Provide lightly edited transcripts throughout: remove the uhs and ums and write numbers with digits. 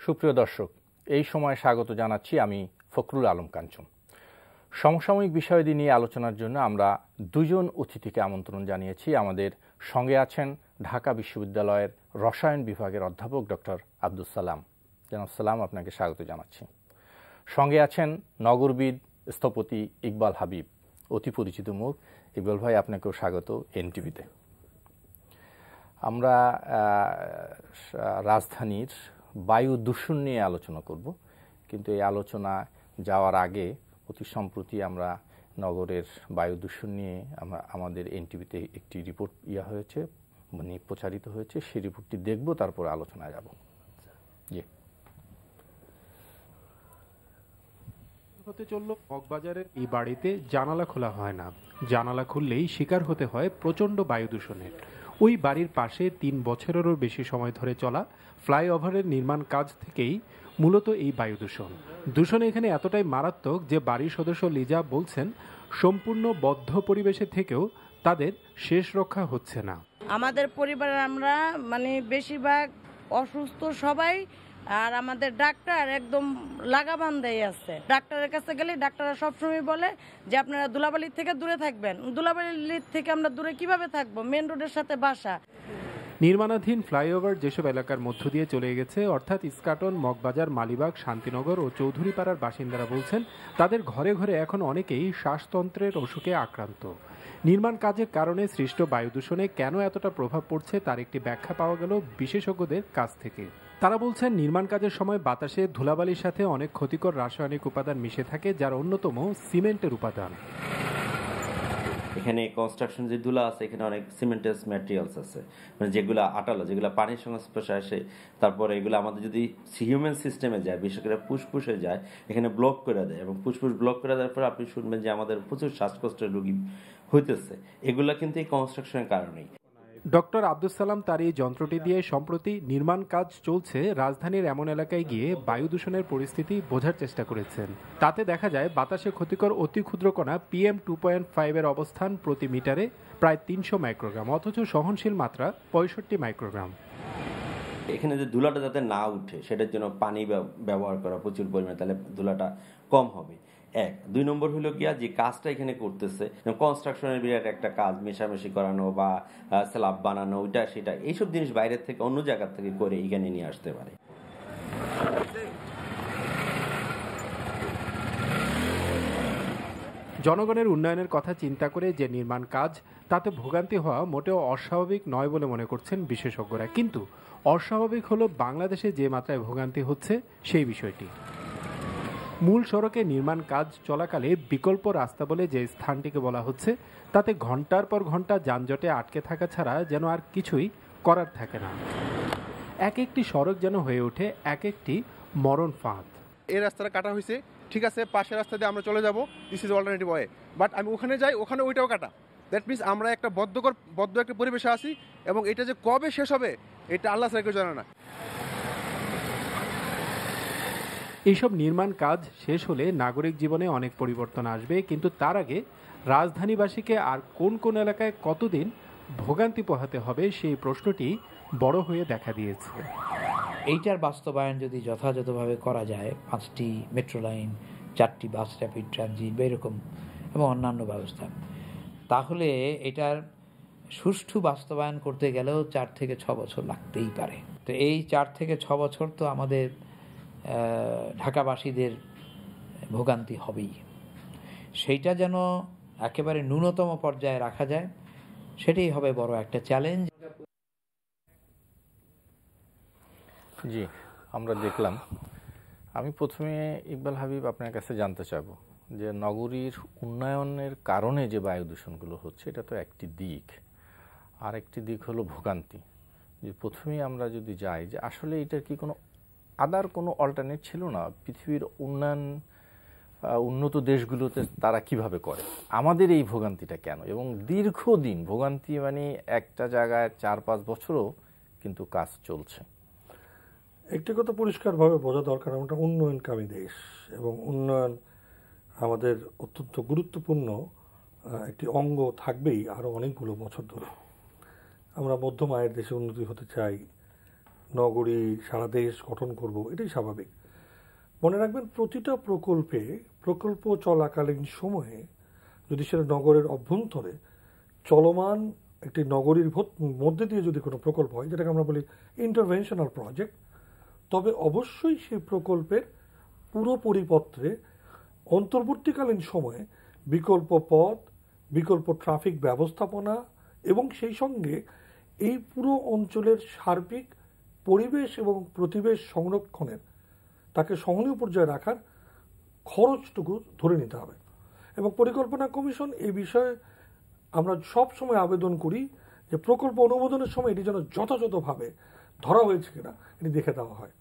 সুপ্রিয় দর্শক, এই সময় স্বাগত জানাচ্ছি আমি ফখরুল আলম কাঞ্চন। সমসাময়িক বিষয়াদি নিয়ে আলোচনার জন্য আমরা দুজন অতিথিকে আমন্ত্রণ জানিয়েছি। আমাদের সঙ্গে আছেন ঢাকা বিশ্ববিদ্যালয়ের রসায়ন বিভাগের অধ্যাপক ডক্টর আব্দুস সালাম। জনাব সালাম, আপনাকে স্বাগত জানাচ্ছি। সঙ্গে আছেন নগরবিদ স্থপতি ইকবাল হাবিব, অতি পরিচিত মুখ। ইকবাল ভাই, আপনাকেও স্বাগত এনটিভিতে। আমরা রাজধানীর বায়ু দূষণ নিয়ে আলোচনা করব, কিন্তু এই আলোচনা যাওয়ার আগে অতি সম্প্রতি আমরা নগরের বায়ু দূষণ নিয়ে আমাদের এনটিভিতে একটি রিপোর্ট হয়েছে, মানে প্রচারিত হয়েছে। সেই রিপোর্টটি দেখব, তারপরে আলোচনায় যাব। জি, হতে চলল কক্সবাজারের এই বাড়িতে জানালা খোলা হয় না, জানালা খুললেই শিকার হতে হয় প্রচণ্ড বায়ু দূষণের। ওই বাড়ির পাশে 3 বছরেরও বেশি সময় ধরে চলা ফ্লাইওভারের নির্মাণ কাজ থেকেই মূলত এই বায়ু দূষণ এখানে এতটাই মারাত্মক যে বাড়ির সদস্য লিজা বলছেন, সম্পূর্ণ বদ্ধ পরিবেশে থেকেও তাদের শেষ রক্ষা হচ্ছে না। আমাদের পরিবারে আমরা বেশিরভাগ অসুস্থ সবাই, আর আমাদের ডাক্তার একদম লাগাবান্ধাই আছে। ডাক্তারের কাছে গেলে ডাক্তাররা সবসময় বলে যে আপনারা ধুলাবালির থেকে দূরে থাকবেন। ধুলাবালির থেকে আমরা দূরে কিভাবে থাকবো? মেন রোডের সাথে বাসা। নির্মাণাধীন ফ্লাইওভার যেসব এলাকার মধ্য দিয়ে চলে গেছে, অর্থাৎ ইস্কাটন, মগবাজার, মালিবাগ, শান্তিনগর ও চৌধুরীপাড়ার বাসিন্দারা বলছেন তাদের ঘরে ঘরে এখন অনেকেই শ্বাসতন্ত্রের অসুখে আক্রান্ত। নির্মাণ কাজের কারণে সৃষ্ট বায়ু দূষণে কেন এতটা প্রভাব পড়ছে তার একটি ব্যাখ্যা পাওয়া গেল বিশেষজ্ঞদের কাছ থেকে। তারা বলছেন, নির্মাণ কাজের সময় বাতাসে ধুলাবালির সাথে অনেক ক্ষতিকর রাসায়নিক উপাদান মিশে থাকে, যার অন্যতম সিমেন্টের উপাদান। এখানে কনস্ট্রাকশন যে ধুলা আছে, এখানে অনেক সিমেন্টাস ম্যাটেরিয়ালস আছে, মানে যেগুলো আটালো, যেগুলো পানির সংস্পর্শে আসে, তারপরে এগুলো আমাদের যদি হিউম্যান সিস্টেমে যায়, বিশেষ করে ফুসফুসে যায়, এখানে ব্লক করে দেয়, এবং ফুসফুস ব্লক করে দেওয়ার পরে আপনি শুনবেন যে আমাদের প্রচুর শ্বাসকষ্টের রোগী হইতেছে। এগুলা কিন্তু এই কনস্ট্রাকশনের কারণেই। ডক্টর আব্দুস সালাম তার এই যন্ত্রটি দিয়ে সম্প্রতি নির্মাণ কাজ চলছে রাজধানীর এমন এলাকায় গিয়ে বায়ু দূষণের পরিস্থিতি বোঝার চেষ্টা করেছেন। তাতে দেখা যায় বাতাসে ক্ষতিকর অতি ক্ষুদ্র কণা PM 2.5 এর অবস্থান প্রতি মিটারে প্রায় 300 মাইক্রোগ্রাম, অথচ সহনশীল মাত্রা 65 মাইক্রোগ্রাম। এখানে যে ধুলাটা যাতে না উঠে সেটার জন্য পানি ব্যবহার করা প্রচুর পরিমাণে, তাহলে ধুলাটা কম হবে। 1 2 নম্বর হলো গিয়া যে কাজটা এখানে করতেছে, কনস্ট্রাকশনের বিরাট একটা কাজ, মেশামেশি করানো বা স্ল্যাব বানানো, ওইটা সেটা, এইসব জিনিস বাইরের থেকে অন্য জায়গা থেকে করে এখানে নিয়ে আসতে পারে। জনগণের উন্নয়নের কথা চিন্তা করে যে নির্মাণ কাজ, তাতে ভোগান্তি হওয়া মোটেও অস্বাভাবিক নয় বলে মনে করছেন বিশেষজ্ঞরা। কিন্তু অস্বাভাবিক হলো বাংলাদেশে যে মাত্রায় ভোগান্তি হচ্ছে সেই বিষয়টি। মূল সড়কে নির্মাণ কাজ চলাকালে বিকল্প রাস্তা বলে যে স্থানটিকে বলা হচ্ছে, তাতে ঘন্টার পর ঘন্টা যানজটে আটকে থাকা ছাড়া যেন আর কিছুই করার থাকে না। এক একটি সড়ক যেন হয়ে ওঠে এক একটি মরণ ফাঁদ। এই রাস্তাটা কাটা হয়েছে, ঠিক আছে, পাশের রাস্তা দিয়ে আমরা চলে যাব, this is alternative way, but আমি ওখানে যাই, ওখানে ওইটাও কাটা। দ্যাট মিনস আমরা একটা বদ্ধ একটা পরিবেশে আছি, এবং এটা যে কবে শেষ হবে এটা আল্লাহ ছাড়া কেউ জানে না। এইসব নির্মাণ কাজ শেষ হলে নাগরিক জীবনে অনেক পরিবর্তন আসবে, কিন্তু তার আগে রাজধানীবাসীকে আর কোন কোন এলাকায় কতদিন ভোগান্তি পোহাতে হবে সেই প্রশ্নটি বড় হয়ে দেখা দিয়েছে। এইটার বাস্তবায়ন যদি যথাযথভাবে করা যায়, 5টি মেট্রো লাইন, 4টি বাস র্যাপিড ট্রানজিট বা এরকম এবং অন্যান্য ব্যবস্থা, তাহলে এটার সুষ্ঠু বাস্তবায়ন করতে গেলেও 4 থেকে 6 বছর লাগতেই পারে। তো এই 4 থেকে 6 বছর তো আমাদের ঢাকাবাসীদের ভোগান্তি হবেই। সেইটা যেন একেবারে ন্যূনতম পর্যায়ে রাখা যায়, সেটাই হবে বড় একটা চ্যালেঞ্জ। জি, আমরা দেখলাম। আমি প্রথমে ইকবাল হাবিব আপনার কাছে জানতে চাব যে নগরীর উন্নয়নের কারণে যে বায়ু দূষণগুলো হচ্ছে, এটা তো একটি দিক, আর একটি দিক হলো ভোগান্তি। যে প্রথমেই আমরা যদি যাই যে আসলে এটার কি কোনো আদার কোনো অল্টারনেট ছিল না? পৃথিবীর উন্নয়ন উন্নত দেশগুলোতে তারা কিভাবে করে, আমাদের এই ভোগান্তিটা কেন? এবং দীর্ঘদিন ভোগান্তি মানে একটা জায়গায় 4-5 বছরও কিন্তু কাজ চলছে। একটি কথা পরিষ্কারভাবে বোঝা দরকার, আমরা উন্নয়নকামী দেশ এবং উন্নয়ন আমাদের অত্যন্ত গুরুত্বপূর্ণ একটি অঙ্গ থাকবেই আরও অনেকগুলো বছর ধরে। আমরা মধ্যম আয়ের দেশে উন্নতি হতে চাই, নগরী সারা দেশ গঠন করব, এটাই স্বাভাবিক। মনে রাখবেন প্রতিটা প্রকল্প চলাকালীন সময়ে যদি সেটা নগরের অভ্যন্তরে চলমান একটি নগরীর মধ্যে দিয়ে যদি কোনো প্রকল্প হয়, যেটাকে আমরা বলি ইন্টারভেনশনাল প্রজেক্ট, তবে অবশ্যই সেই প্রকল্পের পুরো পরিপত্রে অন্তর্বর্তীকালীন সময়ে বিকল্প পথ, বিকল্প ট্রাফিক ব্যবস্থাপনা এবং সেই সঙ্গে এই পুরো অঞ্চলের সার্বিক পরিবেশ এবং প্রতিবেশ সংরক্ষণের, তাকে সহনীয় পর্যায়ে রাখার খরচটুকু ধরে নিতে হবে। এবং পরিকল্পনা কমিশন এই বিষয়ে আমরা সব সময় আবেদন করি যে প্রকল্প অনুমোদনের সময় এটি যেন যথাযথভাবে ধরা হয়েছে কিনা এটি দেখে দেওয়া হয়।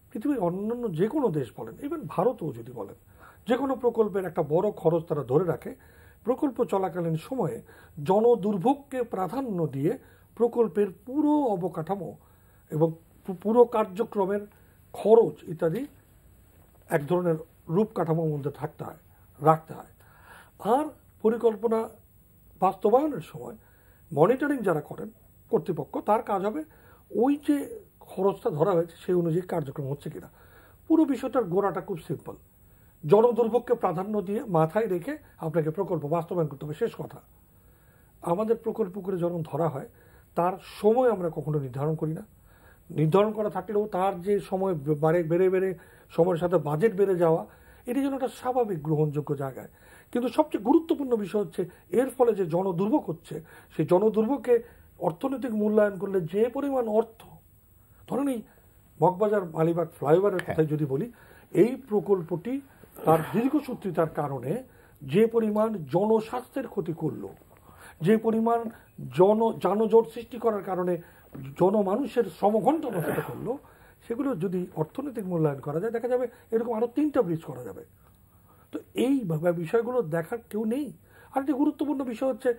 পৃথিবীর অন্যান্য যে কোনো দেশ বলেন, ইভেন ভারতও যদি বলেন, যে কোনো প্রকল্পের একটা বড় খরচ তারা ধরে রাখে প্রকল্প চলাকালীন সময়ে জনদুর্ভোগকে প্রাধান্য দিয়ে প্রকল্পের পুরো অবকাঠামো এবং পুরো কার্যক্রমের খরচ ইত্যাদি এক ধরনের রূপকাঠামোর মধ্যে রাখতে হয়। আর পরিকল্পনা বাস্তবায়নের সময় মনিটরিং যারা করেন কর্তৃপক্ষ, তার কাজ হবে ওই যে খরচটা ধরা হয়েছে সেই অনুযায়ী কার্যক্রম হচ্ছে কিনা। পুরো বিষয়টার গোড়াটা খুব সিম্পল, জনদুর্ভোগকে প্রাধান্য দিয়ে মাথায় রেখে আপনাকে প্রকল্প বাস্তবায়ন করতে হবে, শেষ কথা। আমাদের প্রকল্প করে যখন ধরা হয় তার সময় আমরা কখনো নির্ধারণ করি না। নির্ধারণ করা থাকলেও তার যে সময় বেড়ে সময়ের সাথে বাজেট বেড়ে যাওয়া, এটি যেন একটা স্বাভাবিক গ্রহণযোগ্য জায়গায়। কিন্তু সবচেয়ে গুরুত্বপূর্ণ বিষয় হচ্ছে এর ফলে যে জনদুর্ভোগ হচ্ছে, সেই জনদুর্ভোগকে অর্থনৈতিক মূল্যায়ন করলে যে পরিমাণ অর্থ, ধরেন এই মগবাজার মালিবাগ ফ্লাইওভারের কথাই যদি বলি, এই প্রকল্পটি তার দীর্ঘসূত্রিতার কারণে যে পরিমাণ জনস্বাস্থ্যের ক্ষতি করলো, যে পরিমাণ যানজট সৃষ্টি করার কারণে জনমানুষের শ্রমঘণ্টা নষ্ট করলো, সেগুলো যদি অর্থনৈতিক মূল্যায়ন করা যায় দেখা যাবে এরকম আরও 3টা ব্রিজ করা যাবে। তো এই বিষয়গুলো দেখার কেউ নেই। আর একটি গুরুত্বপূর্ণ বিষয় হচ্ছে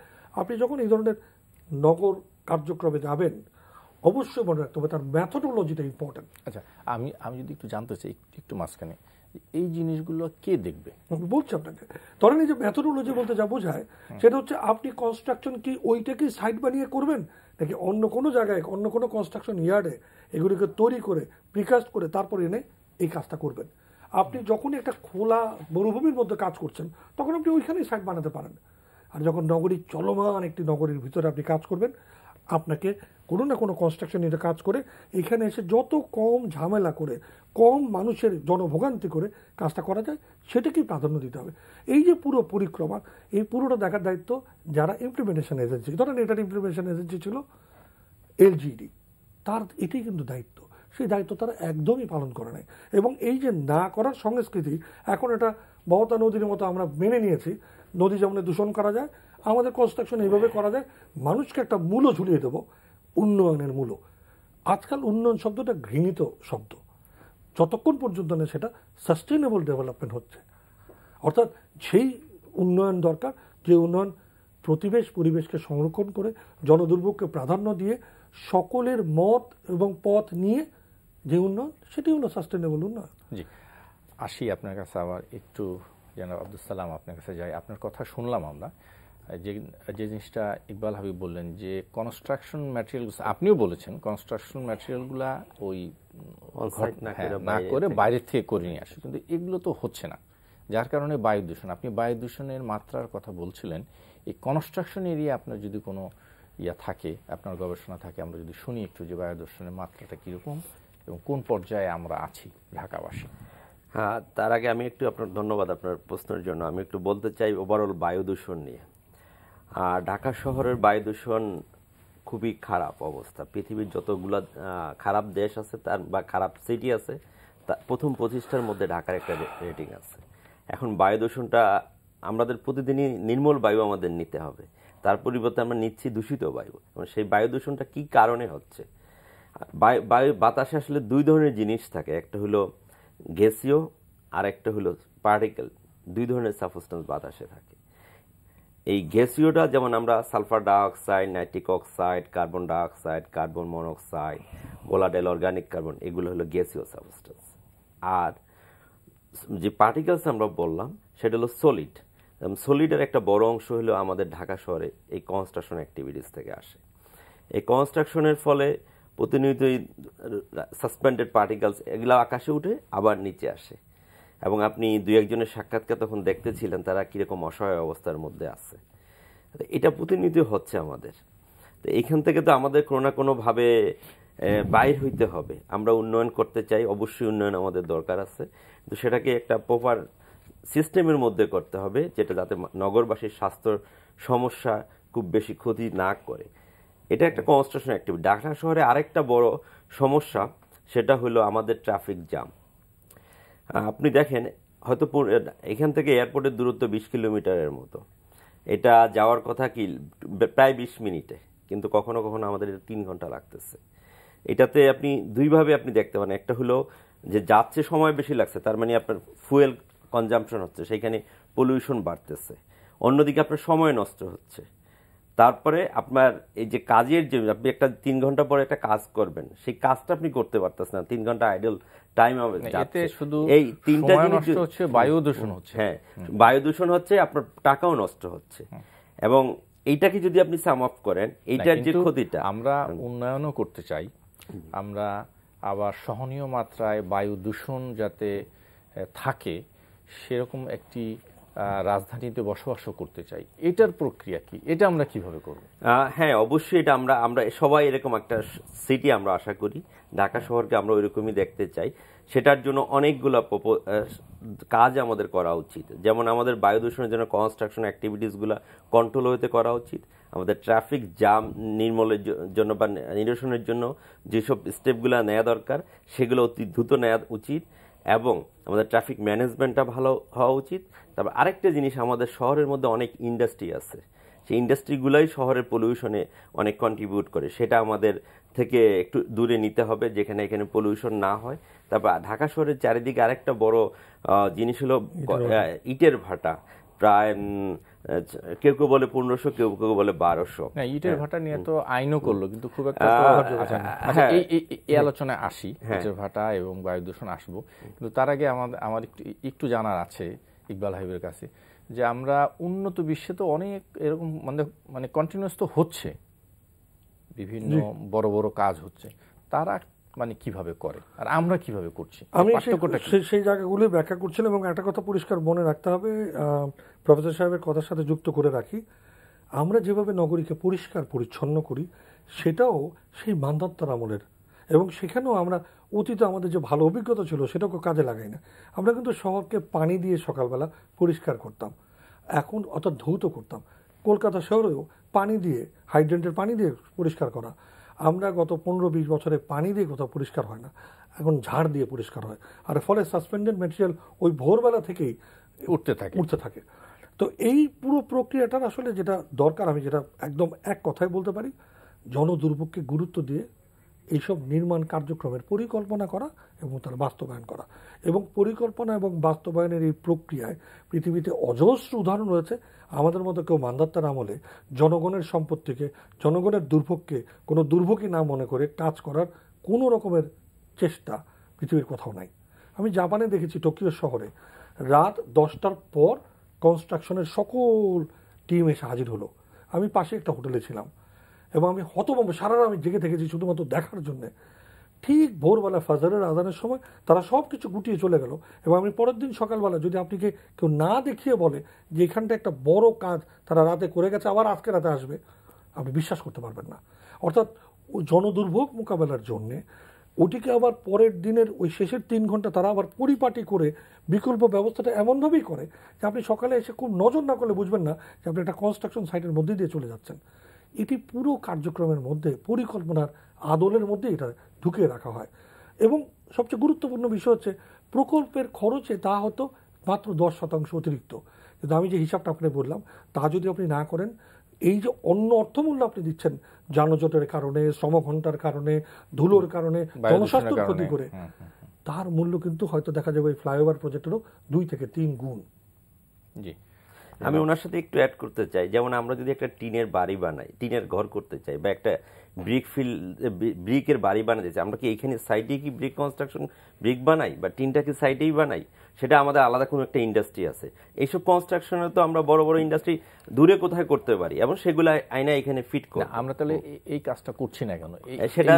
আপনি যখন এই ধরনের নগর কার্যক্রমে যাবেন অবশ্যই মনে রাখতে হবে তার ম্যাথোডোলজিটা ইম্পর্টেন্ট। আচ্ছা, আমি যদি একটু জানতে চাই, একটু মাঝখানে এই জিনিসগুলো কে দেখবে? বলছি আপনাকে, ধরেন এই যে ম্যাথোডোলজি বলতে যা বোঝায় সেটা হচ্ছে আপনি কনস্ট্রাকশন কি ওইটাকে সাইট বানিয়ে করবেন নাকি অন্য কোনো জায়গায় অন্য কোনো কনস্ট্রাকশন ইয়ার্ডে এগুলিকে তৈরি করে প্রিকাস্ট করে তারপর এনে এই কাজটা করবেন। আপনি যখনই একটা খোলা মরুভূমির মধ্যে কাজ করছেন তখন আপনি ওইখানেই সাইট বানাতে পারেন। আর যখন নগরী চলমান একটি নগরীর ভিতরে আপনি কাজ করবেন, আপনাকে কোনো না কোনো কনস্ট্রাকশন নিয়ে কাজ করে এখানে এসে যত কম ঝামেলা করে কম মানুষের জনভোগান্তি করে কাজটা করা যায় সেটাকেই প্রাধান্য দিতে হবে। এই যে পুরো পরিক্রমা, এই পুরোটা দেখার দায়িত্ব যারা ইমপ্লিমেন্টেশন এজেন্সি, ধরেন এটার ইমপ্লিমেন্টেশন এজেন্সি ছিল এলজিডি, তার এটাই কিন্তু দায়িত্ব। সেই দায়িত্ব তারা একদমই পালন করে নাই। এবং এই যে না করার সংস্কৃতি, এখন এটা বহতা নদীর মতো আমরা মেনে নিয়েছি। নদী যেমন দূষণ করা যায়, আমাদের কনস্ট্রাকশন এইভাবে করা যায়, মানুষকে একটা মূল্য ঝুলিয়ে দেবো, উন্নয়নের মূল্য। আজকাল উন্নয়ন শব্দটা ঘৃণিত শব্দ, যতক্ষণ পর্যন্ত না সেটা সাস্টেইনেবল ডেভেলপমেন্ট হচ্ছে। অর্থাৎ সেই উন্নয়ন দরকার যে উন্নয়ন পরিবেশকে সংরক্ষণ করে জনদুর্ভোগকে প্রাধান্য দিয়ে সকলের মত এবং পথ নিয়ে যে উন্নয়ন, সেটি হলো সাস্টেইনেবল উন্নয়ন। জি, আসি আপনার কাছে আবার একটু, জনাব আব্দুল সালাম আপনার কাছে যাই। আপনার কথা শুনলাম আমরা, যে জিনিসটা ইকবাল হাবিব বললেন যে কনস্ট্রাকশন ম্যাটেরিয়াল, আপনিও বলেছেন কনস্ট্রাকশন ম্যাটেরিয়ালগুলা ওই না করে বাইরে থেকে করে নিয়ে আসে, কিন্তু এগুলো তো হচ্ছে না, যার কারণে বায়ু দূষণ। আপনি বায়ু দূষণের মাত্রার কথা বলছিলেন, এই কনস্ট্রাকশন এরিয়া আপনার যদি কোনো থাকে, আপনার গবেষণা থাকে, আমরা যদি শুনি একটু যে বায়ু দূষণের মাত্রাটা কীরকম এবং কোন পর্যায়ে আমরা আছি ঢাকাবাসী। হ্যাঁ, তার আগে আমি একটু আপনার ধন্যবাদ আপনার প্রশ্নের জন্য। আমি একটু বলতে চাই ওভারঅল বায়ু দূষণ নিয়ে। ঢাকা শহরের বায়ু দূষণ খুবই খারাপ অবস্থা। পৃথিবীর যতগুলো খারাপ দেশ আছে তার বা খারাপ সিটি আছে, তা প্রথম 25টার মধ্যে ঢাকার একটা রেটিং আছে। এখন বায়ু দূষণটা আমাদের প্রতিদিনই নির্মল বায়ু আমাদের নিতে হবে, তার পরিবর্তে আমরা নিচ্ছি দূষিত বায়ু। সেই বায়ু দূষণটা কি কারণে হচ্ছে? বায়ু বাতাসে আসলে দুই ধরনের জিনিস থাকে, একটা হলো গ্যাসীয় আর একটা হলো পার্টিকেল, দুই ধরনের সাবস্টেন্স বাতাসে থাকে। এই গ্যাসীয়টা যেমন আমরা sulphur dioxide, nitric oxide, carbon dioxide, carbon monoxide, volatile organic carbon, এগুলো হলো গ্যাসীয় সাবস্টেন্স। আর যে পার্টিকেলস আমরা বললাম সেটা হলো সলিড। সলিডের একটা বড় অংশ হলো আমাদের ঢাকা শহরে এই কনস্ট্রাকশন অ্যাক্টিভিটিস থেকে আসে। এই কনস্ট্রাকশনের ফলে প্রতিনিয়তই সাসপেন্ডেড পার্টিকেলস এগুলো আকাশে উঠে আবার নিচে আসে, এবং আপনি দুই একজনের সাক্ষাৎকার তখন দেখতেছিলেন তারা কীরকম অসহায় অবস্থার মধ্যে আছে। এটা প্রতিনিয়ত হচ্ছে আমাদের। তো এইখান থেকে তো আমাদের কোনো না কোনোভাবে বাইর হইতে হবে। আমরা উন্নয়ন করতে চাই, অবশ্যই উন্নয়ন আমাদের দরকার আছে, কিন্তু সেটাকে একটা প্রপার সিস্টেমের মধ্যে করতে হবে, যেটা যাতে নগরবাসীর স্বাস্থ্য সমস্যা খুব বেশি ক্ষতি না করে। এটা একটা কনস্ট্রাকশন অ্যাক্টিভিটি। ঢাকা শহরে আরেকটা বড় সমস্যা সেটা হলো আমাদের ট্রাফিক জ্যাম। আপনি দেখেন হয়তো এখান থেকে এয়ারপোর্টের দূরত্ব 20 কিলোমিটারের মতো, এটা যাওয়ার কথা কি প্রায় 20 মিনিটে, কিন্তু কখনো কখনো আমাদের 3 ঘন্টা লাগতেছে। এটাতে আপনি দুইভাবে আপনি দেখতে পারেন। একটা হলো যে যাচ্ছে সময় বেশি লাগছে, তার মানে আপনার ফুয়েল কনজাম্পশন হচ্ছে, সেইখানে পলিউশন বাড়তেছে। অন্যদিকে আপনার সময় নষ্ট হচ্ছে। তারপরে আপনার এই যে কাজের যে আপনি একটা 3 ঘন্টা পরে একটা কাজ করবেন, সেই কাজটা আপনি করতে পারতেছেন না, 3 ঘন্টা আইডল টাইম হবে। শুধু এই তিনটা জিনিস হচ্ছে, বায়ু দূষণ হচ্ছে, হ্যাঁ বায়ু দূষণ হচ্ছে, আপনার টাকাও নষ্ট হচ্ছে। এবং এইটাকে যদি আপনি সাম অফ করেন, এইটার যে ক্ষতিটা, আমরা উন্নয়নও করতে চাই, আমরা আবার সহনীয় মাত্রায় বায়ু দূষণ যাতে থাকে সেরকম একটি রাজধানীতে বসবাসও করতে চাই। এটার প্রক্রিয়া কি? এটা আমরা কিভাবে করব? হ্যাঁ, অবশ্যই এটা আমরা সবাই এরকম একটা সিটি আমরা আশা করি। ঢাকা শহরকে আমরা ওইরকমই দেখতে চাই। সেটার জন্য অনেকগুলো কাজ আমাদের করা উচিত। যেমন আমাদের বায়ু দূষণের জন্য কনস্ট্রাকশন অ্যাক্টিভিটিসগুলো কন্ট্রোল হতে করা উচিত। আমাদের ট্রাফিক জ্যাম নির্মূলের জন্য বা নিরসনের জন্য যেসব স্টেপগুলো নেওয়া দরকার সেগুলো অতি দ্রুত নেওয়া উচিত, এবং আমাদের ট্রাফিক ম্যানেজমেন্টটা ভালো হওয়া উচিত। তারপর আরেকটা জিনিস, আমাদের শহরের মধ্যে অনেক ইন্ডাস্ট্রি আছে, সেই ইন্ডাস্ট্রিগুলাই শহরের পলিউশনে অনেক কন্ট্রিবিউট করে। সেটা আমাদের থেকে একটু দূরে নিতে হবে, যেখানে এখানে পলিউশন না হয়। তারপর ঢাকা শহরের চারিদিকে আরেকটা বড় জিনিস হলো ইটের ভাটা। প্রায় কেউ কেউ বলে 1500, কেউ কেউ বলে 1200। ইটের ভাটা নিয়ে তো আইনও করলো, কিন্তু খুব একটা এই আলোচনায় আসি, ইটের ভাটা এবং বায়ু দূষণ আসবো। কিন্তু তার আগে আমার একটু জানার আছে ইকবাল হাবিবের কাছে, যে আমরা উন্নত বিশ্বে তো অনেক এরকম মানে কন্টিনিউয়াস তো হচ্ছে, বিভিন্ন বড় বড় কাজ হচ্ছে, তারা মানে কিভাবে করে আর আমরা কিভাবে করছি? আমি সেই জায়গাগুলি ব্যাখ্যা করছিলাম, এবং একটা কথা পরিষ্কার মনে রাখতে হবে, প্রফেসর সাহেবের কথার সাথে যুক্ত করে রাখি, আমরা যেভাবে নগরীকে পরিষ্কার পরিচ্ছন্ন করি সেটাও সেই মান্ধাত্তার আমলের, এবং সেখানেও আমরা অতীতে আমাদের যে ভালো অভিজ্ঞতা ছিল সেটাকে কাজে লাগাই না। আমরা কিন্তু শহরকে পানি দিয়ে সকালবেলা পরিষ্কার করতাম, এখন অর্থাৎ ধৌত করতাম। কলকাতা শহরেও পানি দিয়ে, হাইড্রেন্টের পানি দিয়ে পরিষ্কার করা। আমরা গত 15-20 বছরে পানি দিয়ে কোথাও পরিষ্কার হয় না, এখন ঝাড় দিয়ে পরিষ্কার হয়। আর ফলে সাসপেন্ডেড ম্যাটেরিয়াল ওই ভোরবেলা থেকেই উঠতে থাকে। তো এই পুরো প্রক্রিয়াটার আসলে যেটা দরকার, আমি যেটা একদম এক কথায় বলতে পারি, জনদুর্ভোগকে গুরুত্ব দিয়ে এইসব নির্মাণ কার্যক্রমের পরিকল্পনা করা এবং তার বাস্তবায়ন করা। এবং পরিকল্পনা এবং বাস্তবায়নের এই প্রক্রিয়ায় পৃথিবীতে অজস্র উদাহরণ রয়েছে। আমাদের মতো কেউ মান্ধাত্তার আমলে জনগণের সম্পত্তিকে, জনগণের দুর্ভোগকে কোনো দুর্ভোগই না মনে করে কাজ করার কোনো রকমের চেষ্টা পৃথিবীর কোথাও নাই। আমি জাপানে দেখেছি, টোকিও শহরে রাত 10টার পর কনস্ট্রাকশনের সকল টিম এসে হাজির হলো। আমি পাশে একটা হোটেলে ছিলাম এবং আমি হতভম্ব, সারা রাত আমি জেগে থেকেছি শুধুমাত্র দেখার জন্যে। ঠিক ভোরবেলা ফাজরের আজানের সময় তারা সব কিছু গুটিয়ে চলে গেল, এবং আমি পরের দিন সকালবেলা যদি আপনাকে কেউ না দেখিয়ে বলে যে এখানটা একটা বড় কাজ তারা রাতে করে গেছে, আবার আজকে রাতে আসবে, আপনি বিশ্বাস করতে পারবেন না। অর্থাৎ ওই জনদুর্ভোগ মোকাবেলার জন্যে ওটিকে আবার পরের দিনের ওই শেষের 3 ঘন্টা তারা আবার পরিপাটি করে বিকল্প ব্যবস্থাটা এমনভাবেই করে যে আপনি সকালে এসে খুব নজর না করলে বুঝবেন না যে আপনি একটা কনস্ট্রাকশন সাইটের মধ্যে দিয়ে চলে যাচ্ছেন। এটি পুরো কার্যক্রমের মধ্যে, পরিকল্পনার আদলের মধ্যে এটা ঢুকিয়ে রাখা হয়। এবং সবচেয়ে গুরুত্বপূর্ণ বিষয় হচ্ছে প্রকল্পের খরচে তা হতো মাত্র 10% অতিরিক্ত, কিন্তু আমি যে হিসাবটা আপনি বললাম তা যদি আপনি না করেন, এই যে অন্য অর্থমূল্য আপনি দিচ্ছেন যানজটের কারণে, শ্রমঘণ্টার কারণে, ধুলোর কারণে, জনস্বাস্থ্যের ক্ষতি করে, তার মূল্য কিন্তু হয়তো দেখা যাবে ওই ফ্লাইওভার প্রজেক্টেরও 2 থেকে 3 গুণ। জি, আমি ওনার সাথে একটু অ্যাড করতে চাই, যেমন আমরা যদি একটা টিনের বাড়ি বানাই, টিনের ঘর করতে চাই, বা একটা ব্রিকের বাড়ি বানাতে চাই, আমরা কি এইখানে সাইডে কি ব্রিক কনস্ট্রাকশন ব্রিক বানাই, বা টিনটা কি সাইডেই বানাই? সেটা আমাদের আলাদা কোনো একটা ইন্ডাস্ট্রি আছে। এইসব কনস্ট্রাকশনে তো আমরা বড় বড় ইন্ডাস্ট্রি দূরে কোথায় করতে পারি, এবং সেগুলো আইনা এখানে ফিট করি। আমরা তাহলে এই কাজটা করছি না কেন? সেটা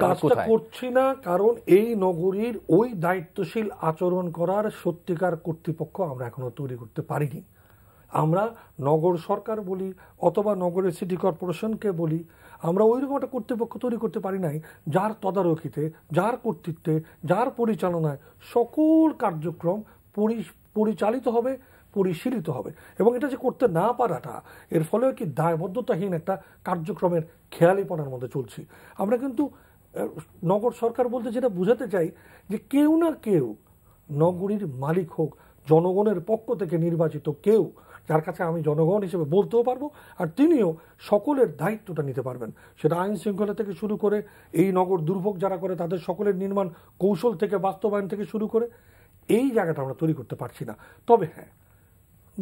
কাজটা করছি না কারণ এই নগরীর ওই দায়িত্বশীল আচরণ করার সত্যিকার কর্তৃপক্ষ আমরা এখনো তৈরি করতে পারিনি। আমরা নগর সরকার বলি অথবা নগরের সিটি কর্পোরেশনকে বলি, আমরা ওইরকম একটা কর্তৃপক্ষ তৈরি করতে পারি নাই যার তদারকিতে, যার কর্তৃত্বে, যার পরিচালনায় সকল কার্যক্রম পরিচালিত হবে, পরিশীলিত হবে। এবং এটা যে করতে না পারাটা, এর ফলে কি দায়বদ্ধতাহীন একটা কার্যক্রমের খেয়ালিপনার মধ্যে চলছি আমরা। কিন্তু নগর সরকার বলতে যেটা বুঝাতে চাই যে কেউ না কেউ নগরীর মালিক হোক, জনগণের পক্ষ থেকে নির্বাচিত কেউ, যার কাছে আমি জনগণ হিসেবে বলতেও পারবো, আর তিনিও সকলের দায়িত্বটা নিতে পারবেন। সেটা আইন শৃঙ্খলা থেকে শুরু করে এই নগর দুর্ভোগ যারা করে তাদের সকলের নির্মাণ কৌশল থেকে বাস্তবায়ন থেকে শুরু করে এই জায়গাটা আমরা তৈরি করতে পারছি না। তবে হ্যাঁ,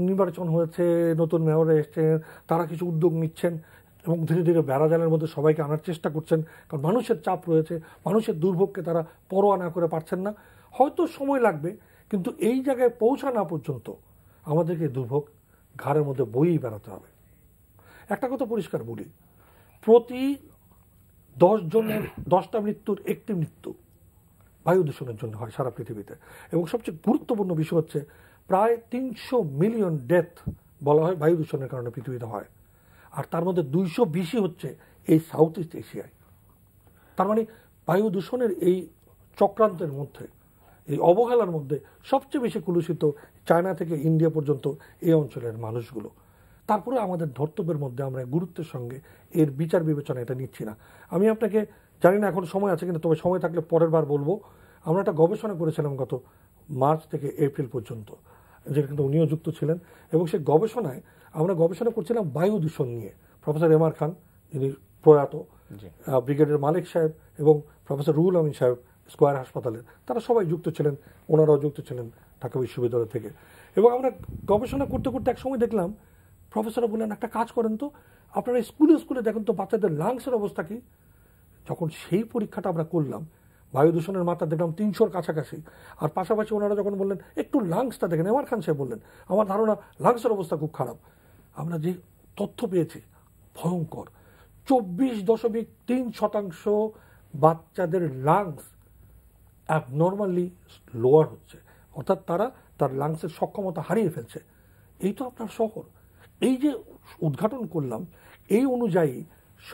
নির্বাচন হয়েছে, নতুন মেয়র এসছেন, তারা কিছু উদ্যোগ নিচ্ছেন এবং ধীরে ধীরে বেড়াজালের মধ্যে সবাইকে আনার চেষ্টা করছেন, কারণ মানুষের চাপ রয়েছে, মানুষের দুর্ভোগকে তারা পরোয়া না করে পারছেন না। হয়তো সময় লাগবে, কিন্তু এই জায়গায় পৌঁছানো পর্যন্ত আমাদেরকে দুর্ভোগ ঘাড়ের মধ্যে বইই বেড়াতে হবে। একটা কথা পরিষ্কার বলি, প্রতি 10 জনের 10টা মৃত্যুর 1টি মৃত্যু বায়ু দূষণের জন্য হয় সারা পৃথিবীতে। এবং সবচেয়ে গুরুত্বপূর্ণ বিষয় হচ্ছে প্রায় 300 মিলিয়ন ডেথ বলা হয় বায়ু দূষণের কারণে পৃথিবীতে হয়, আর তার মধ্যে 220 হচ্ছে এই সাউথ ইস্ট এশিয়ায়। তার মানে বায়ু দূষণের এই চক্রান্তের মধ্যে, এই অবহেলার মধ্যে সবচেয়ে বেশি কুলুষিত চায়না থেকে ইন্ডিয়া পর্যন্ত এই অঞ্চলের মানুষগুলো। তারপরে আমাদের ধর্তব্যের মধ্যে আমরা গুরুত্বের সঙ্গে এর বিচার বিবেচনা এটা নিচ্ছি না। আমি আপনাকে জানি না এখন সময় আছে কিনা, তবে সময় থাকলে পরের বার বলবো। আমরা একটা গবেষণা করেছিলাম গত মার্চ থেকে এপ্রিল পর্যন্ত, যেটা কিন্তু উনিও যুক্ত ছিলেন, এবং সেই গবেষণায় আমরা গবেষণা করছিলাম বায়ু দূষণ নিয়ে। প্রফেসর এম আর খান, যিনি প্রয়াত, ব্রিগেডিয়ার মালিক সাহেব এবং প্রফেসর রুহুল আমিন সাহেব স্কয়ার হাসপাতালের, তারা সবাই যুক্ত ছিলেন, ওনারাও যুক্ত ছিলেন ঢাকা বিশ্ববিদ্যালয় থেকে। এবং আমরা গবেষণা করতে করতে এক সময় দেখলাম প্রফেসররা বললেন, একটা কাজ করেন তো, আপনারা স্কুলে স্কুলে দেখেন তো বাচ্চাদের লাংসের অবস্থা কি। যখন সেই পরীক্ষাটা আমরা করলাম, বায়ু দূষণের মাত্রা দেখলাম 300-র কাছাকাছি। আর পাশাপাশি ওনারা যখন বললেন একটু লাংসটা দেখেন, এম আর খান সাহেব বললেন, আমার ধারণা লাংসের অবস্থা খুব খারাপ। আমরা যে তথ্য পেয়েছি ভয়ঙ্কর, 24.3% বাচ্চাদের লাংস অ্যাবনর্মালি লোয়ার হচ্ছে, অর্থাৎ তারা তার লাংসের সক্ষমতা হারিয়ে ফেলছে। এই তো আপনার শহর। এই যে উদ্ঘাটন করলাম, এই অনুযায়ী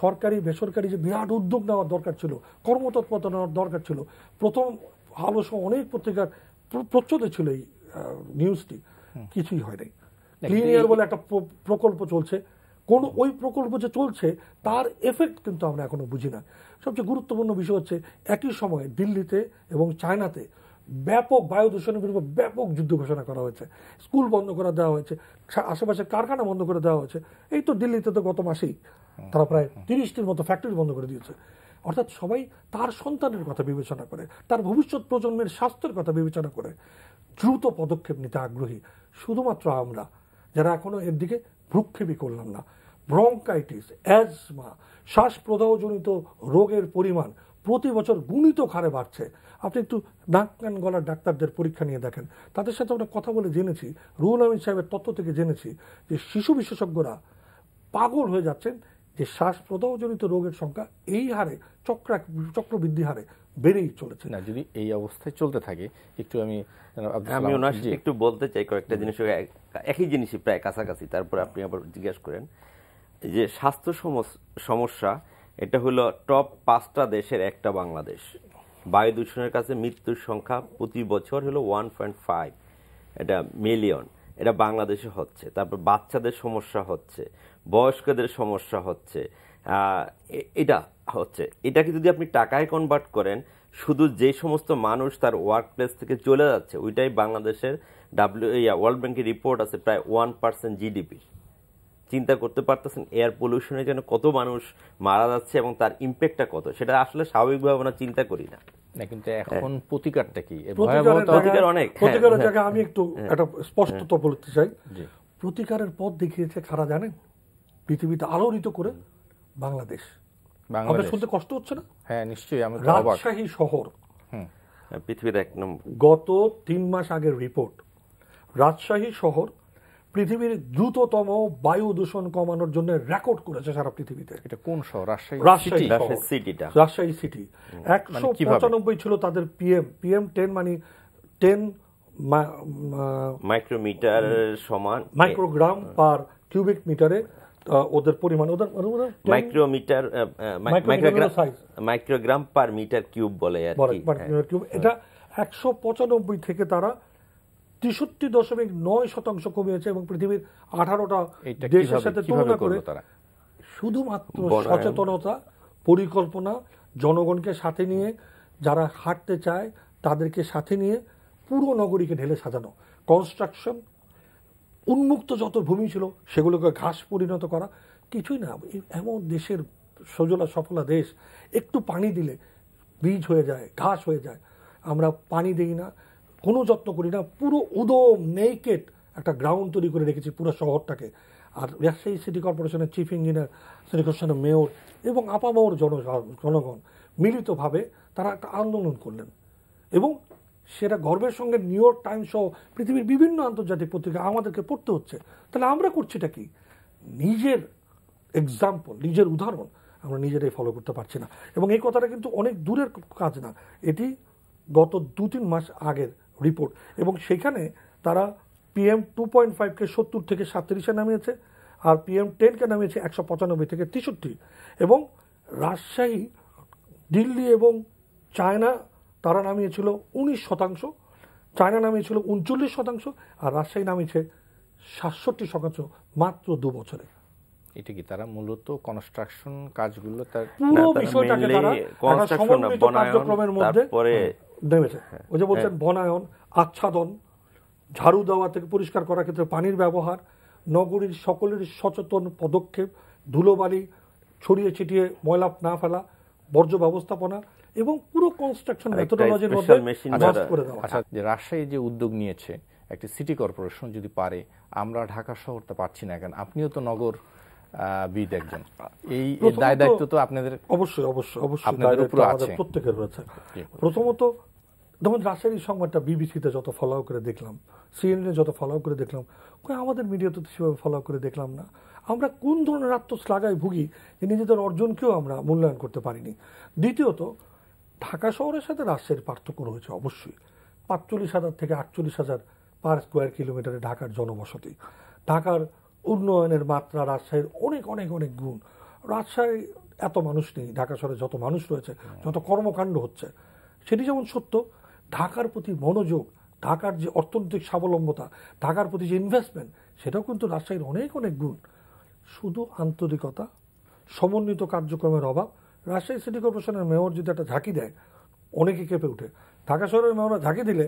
সরকারি বেসরকারি যে বিরাট উদ্যোগ নেওয়ার দরকার ছিল, কর্মতৎপরতা নেওয়ার দরকার ছিল। প্রথম আলো সহ অনেক পত্রিকার প্রচ্ছদে ছিল এই নিউজটি, কিছুই হয় নাই। ক্লিন এয়ার বলে একটা প্রকল্প চলছে, কোন ওই প্রকল্প যে চলছে তার এফেক্ট কিন্তু আমরা এখনো বুঝি না। সবচেয়ে গুরুত্বপূর্ণ বিষয় হচ্ছে একই সময়ে দিল্লিতে এবং চায়নাতে ব্যাপক বায়ু দূষণের বিরুদ্ধে ব্যাপক যুদ্ধ ঘোষণা করা হয়েছে, স্কুল বন্ধ করে দেওয়া হয়েছে, আশেপাশে কারখানা বন্ধ করে দেওয়া হয়েছে। এই তো দিল্লিতে তো গত মাসেই তারা প্রায় 30টির মতো ফ্যাক্টরি বন্ধ করে দিয়েছে। অর্থাৎ সবাই তার সন্তানের কথা বিবেচনা করে, তার ভবিষ্যৎ প্রজন্মের স্বাস্থ্যের কথা বিবেচনা করে দ্রুত পদক্ষেপ নিতে আগ্রহী। শুধুমাত্র আমরা যারা এখনো এর দিকে ভ্রুক্ষেপই করলাম না। ব্রঙ্কাইটিস, অ্যাজমা, শ্বাস প্রদাহজনিত রোগের পরিমাণ প্রতি বছর গুণিত হারে বাড়ছে। আপনি একটু নাক কান গলার ডাক্তারদের পরীক্ষা নিয়ে দেখেন, তাদের সাথে আমরা কথা বলে জেনেছি, রুহুল আমিন সাহেবের তথ্য থেকে জেনেছি যে শিশু বিশেষজ্ঞরা পাগল হয়ে যাচ্ছেন যে শ্বাস প্রদাহজনিত রোগের সংখ্যা এই হারে চক্রবৃদ্ধি হারে বেড়েই চলেছে। না, যদি এই অবস্থায় চলতে থাকে, একটু আমি ওনার সাথে একটু বলতে চাই কয়েকটা জিনিস, একই জিনিসই প্রায় কাছাকাছি, তারপর আপনি আবার জিজ্ঞেস করেন যে স্বাস্থ্য সমস্যা, এটা হলো টপ 5টা দেশের একটা বাংলাদেশ। বায়ু দূষণের কাছে মৃত্যুর সংখ্যা প্রতি বছর হলো 1.5 এটা মিলিয়ন, এটা বাংলাদেশে হচ্ছে। তারপর বাচ্চাদের সমস্যা হচ্ছে, বয়স্কদের সমস্যা হচ্ছে, এটা হচ্ছে। এটাকে যদি আপনি টাকায় কনভার্ট করেন, শুধু যে সমস্ত মানুষ তার ওয়ার্ক প্লেস থেকে চলে যাচ্ছে, ওইটাই বাংলাদেশের ওয়ার্ল্ড ব্যাংকের রিপোর্ট আছে প্রায় 1% জিডিপি। চিন্তা করতে পারতেছেন এয়ার পলিউশনের জন্য কত মানুষ মারা যাচ্ছে এবং তার ইম্প্যাক্টটা কত, সেটা আসলে স্বাভাবিকভাবে আমরা চিন্তা করি না। কিন্তু এখন প্রতিকারটা কি? প্রতিকার অনেক, প্রতিকারের জায়গায় আমি একটু একটা স্পষ্টত বলতে চাই। প্রতিকারের পথ দেখিয়েছে কারা জানেন? পৃথিবীতে আলোড়িত করে বাংলাদেশ। আপনার শুনতে কষ্ট হচ্ছে না? হ্যাঁ নিশ্চয়ই। আমি রাজশাহী শহর পৃথিবীর এক নম্বর, গত 3 মাস আগের রিপোর্ট, রাজশাহী শহর পৃথিবীর দ্রুততম বায়ু দূষণ কমানোর জন্য রেকর্ড করেছে সারা পৃথিবীতে। এটা কোন শহর? রাজশাহী সিটি। 195 ছিল তাদের PM 10 মানে 10 মাইক্রোমিটার সমান, মাইক্রোগ্রাম পার কিউবিক মিটারে ওদের পরিমাণ, ওদের micrometre microgram per metre cube বলে আর কি। এটা 195 থেকে তারা 63.9% কমিয়েছে এবং পৃথিবীর 18টা দেশের সাথে তুলনা করে শুধুমাত্র সচেতনতা, পরিকল্পনা, জনগণকে সাথে নিয়ে, যারা হাঁটতে চায় তাদেরকে সাথে নিয়ে পুরো নগরীকে ঢেলে সাজানো, কনস্ট্রাকশন, উন্মুক্ত যত ভূমি ছিল সেগুলোকে ঘাস পরিণত করা, কিছুই না। এমন দেশের সজলা সফলা দেশ, একটু পানি দিলে বীজ হয়ে যায়, ঘাস হয়ে যায়। আমরা পানি দিই না, কোনো যত্ন করি না, পুরো উদম নেকেড একটা গ্রাউন্ড তৈরি করে রেখেছি পুরো শহরটাকে। আর রাজশাহী সিটি কর্পোরেশনের চিফ ইঞ্জিনিয়ার, সিটি কর্পোরেশনের মেয়র এবং আপামর জনগণ মিলিতভাবে তারা একটা আন্দোলন করলেন এবং সেটা গর্বের সঙ্গে নিউ ইয়র্ক টাইমস সহ পৃথিবীর বিভিন্ন আন্তর্জাতিক পত্রিকা আমাদেরকে পড়তে হচ্ছে। তাহলে আমরা করছিটা কি? নিজের এক্সাম্পল, নিজের উদাহরণ আমরা নিজেরাই ফলো করতে পারছি না। এবং এই কথাটা কিন্তু অনেক দূরের কাজ না, এটি গত 2-3 মাস আগের রিপোর্ট। এবং সেখানে তারা PM 2.5-কে 70 থেকে 37-এ নামিয়েছে, আর PM 10-কে নামিয়েছে 195 থেকে 63। এবং রাজশাহী, দিল্লি এবং চায়না তারা নামিয়েছিল 19%, চায়না নামিয়েছিল 39%, আর রাজশাহী নামিয়েছে 67% মাত্র 2 বছরে। এটা কি তারা মূলত কনস্ট্রাকশন কাজগুলো তার পুরো বিষয়টাকে তারা সমন্বিত কার্যক্রমের মধ্যে নেমেছে। ওই যে বলছেন বনায়ন, আচ্ছাদন, ঝাড়ু দেওয়া থেকে পরিষ্কার করার ক্ষেত্রে পানির ব্যবহার, নগরীর সকলের সচেতন পদক্ষেপ, ধুলোবালি ছড়িয়ে ছিটিয়ে ময়লা না ফেলা, বর্জ্য ব্যবস্থাপনা এবং পুরো কনস্ট্রাকশন মেথোডোলজির মধ্যে করে দেওয়া। আচ্ছা, যে রাজশাহী যে উদ্যোগ নিয়েছে একটি সিটি কর্পোরেশন যদি পারে, আমরা ঢাকা শহরটা পারছি না কেন? আপনিও তো নগর বিদ একজন, এই দায় দায়িত্ব তো আপনাদের অবশ্যই আমাদের প্রত্যেকের রয়েছে। প্রথমত যেমন রাজশাহীর সংবাদটা বিবিসিতে যত ফলো করে দেখলাম, CNN যত ফলো করে দেখলাম, আমাদের মিডিয়াতে তো সেভাবে ফলো করে দেখলাম না। আমরা কোন ধরনের আত্মশ্লাঘায় ভুগি যে নিজেদের অর্জনকেও আমরা মূল্যায়ন করতে পারিনি। দ্বিতীয়ত, ঢাকা শহরের সাথে রাজশাহীর পার্থক্য রয়েছে অবশ্যই। 45,000 থেকে 48,000 পার স্কোয়ার কিলোমিটারে ঢাকার জনবসতি। ঢাকার উন্নয়নের মাত্রা রাজশাহীর অনেক অনেক অনেক গুণ। রাজশাহী এত মানুষ নেই, ঢাকা শহরে যত মানুষ রয়েছে, যত কর্মকাণ্ড হচ্ছে, সেটি যেমন সত্য, ঢাকার প্রতি মনোযোগ, ঢাকার যে অর্থনৈতিক স্বাবলম্বতা, ঢাকার প্রতি যে ইনভেস্টমেন্ট, সেটাও কিন্তু রাজশাহীর অনেক অনেক গুণ। শুধু আন্তরিকতা, সমন্বিত কার্যক্রমের অভাব। রাজশাহী সিটি কর্পোরেশনের মেয়র যদি একটা ঝাঁকি দেয়, অনেকে কেঁপে ওঠে। ঢাকা শহরের মেয়ররা ঝাঁকি দিলে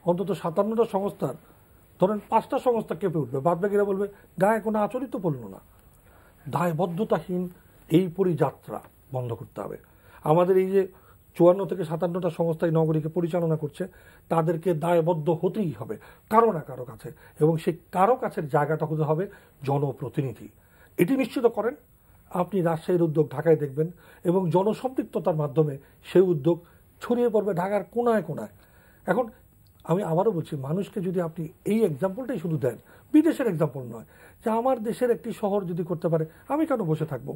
অন্তত 57টা সংস্থার ধরেন 5টা সংস্থা কেঁপে উঠবে, বাদবাকিরা বলবে গায়ে কোনো আচরিত পড়ল না। দায়বদ্ধতাহীন এই পরিযাত্রা বন্ধ করতে হবে। আমাদের এই যে 54 থেকে 57টা সংস্থায় নগরীকে পরিচালনা করছে, তাদেরকে দায়বদ্ধ হতেই হবে কারো না কারো কাছে, এবং সেই কারো কাছের জায়গাটা হতে হবে জনপ্রতিনিধি। এটি নিশ্চিত করেন, আপনি রাজশাহীর উদ্যোগ ঢাকায় দেখবেন এবং জনসম্পৃক্ততার মাধ্যমে সেই উদ্যোগ ছড়িয়ে পড়বে ঢাকার কোনায় কোনায়। এখন আমি আবারও বলছি, মানুষকে যদি আপনি এই এক্সাম্পলটাই শুধু দেন, বিদেশের এক্সাম্পল নয়, যে আমার দেশের একটি শহর যদি করতে পারে, আমি কেন বসে থাকবো?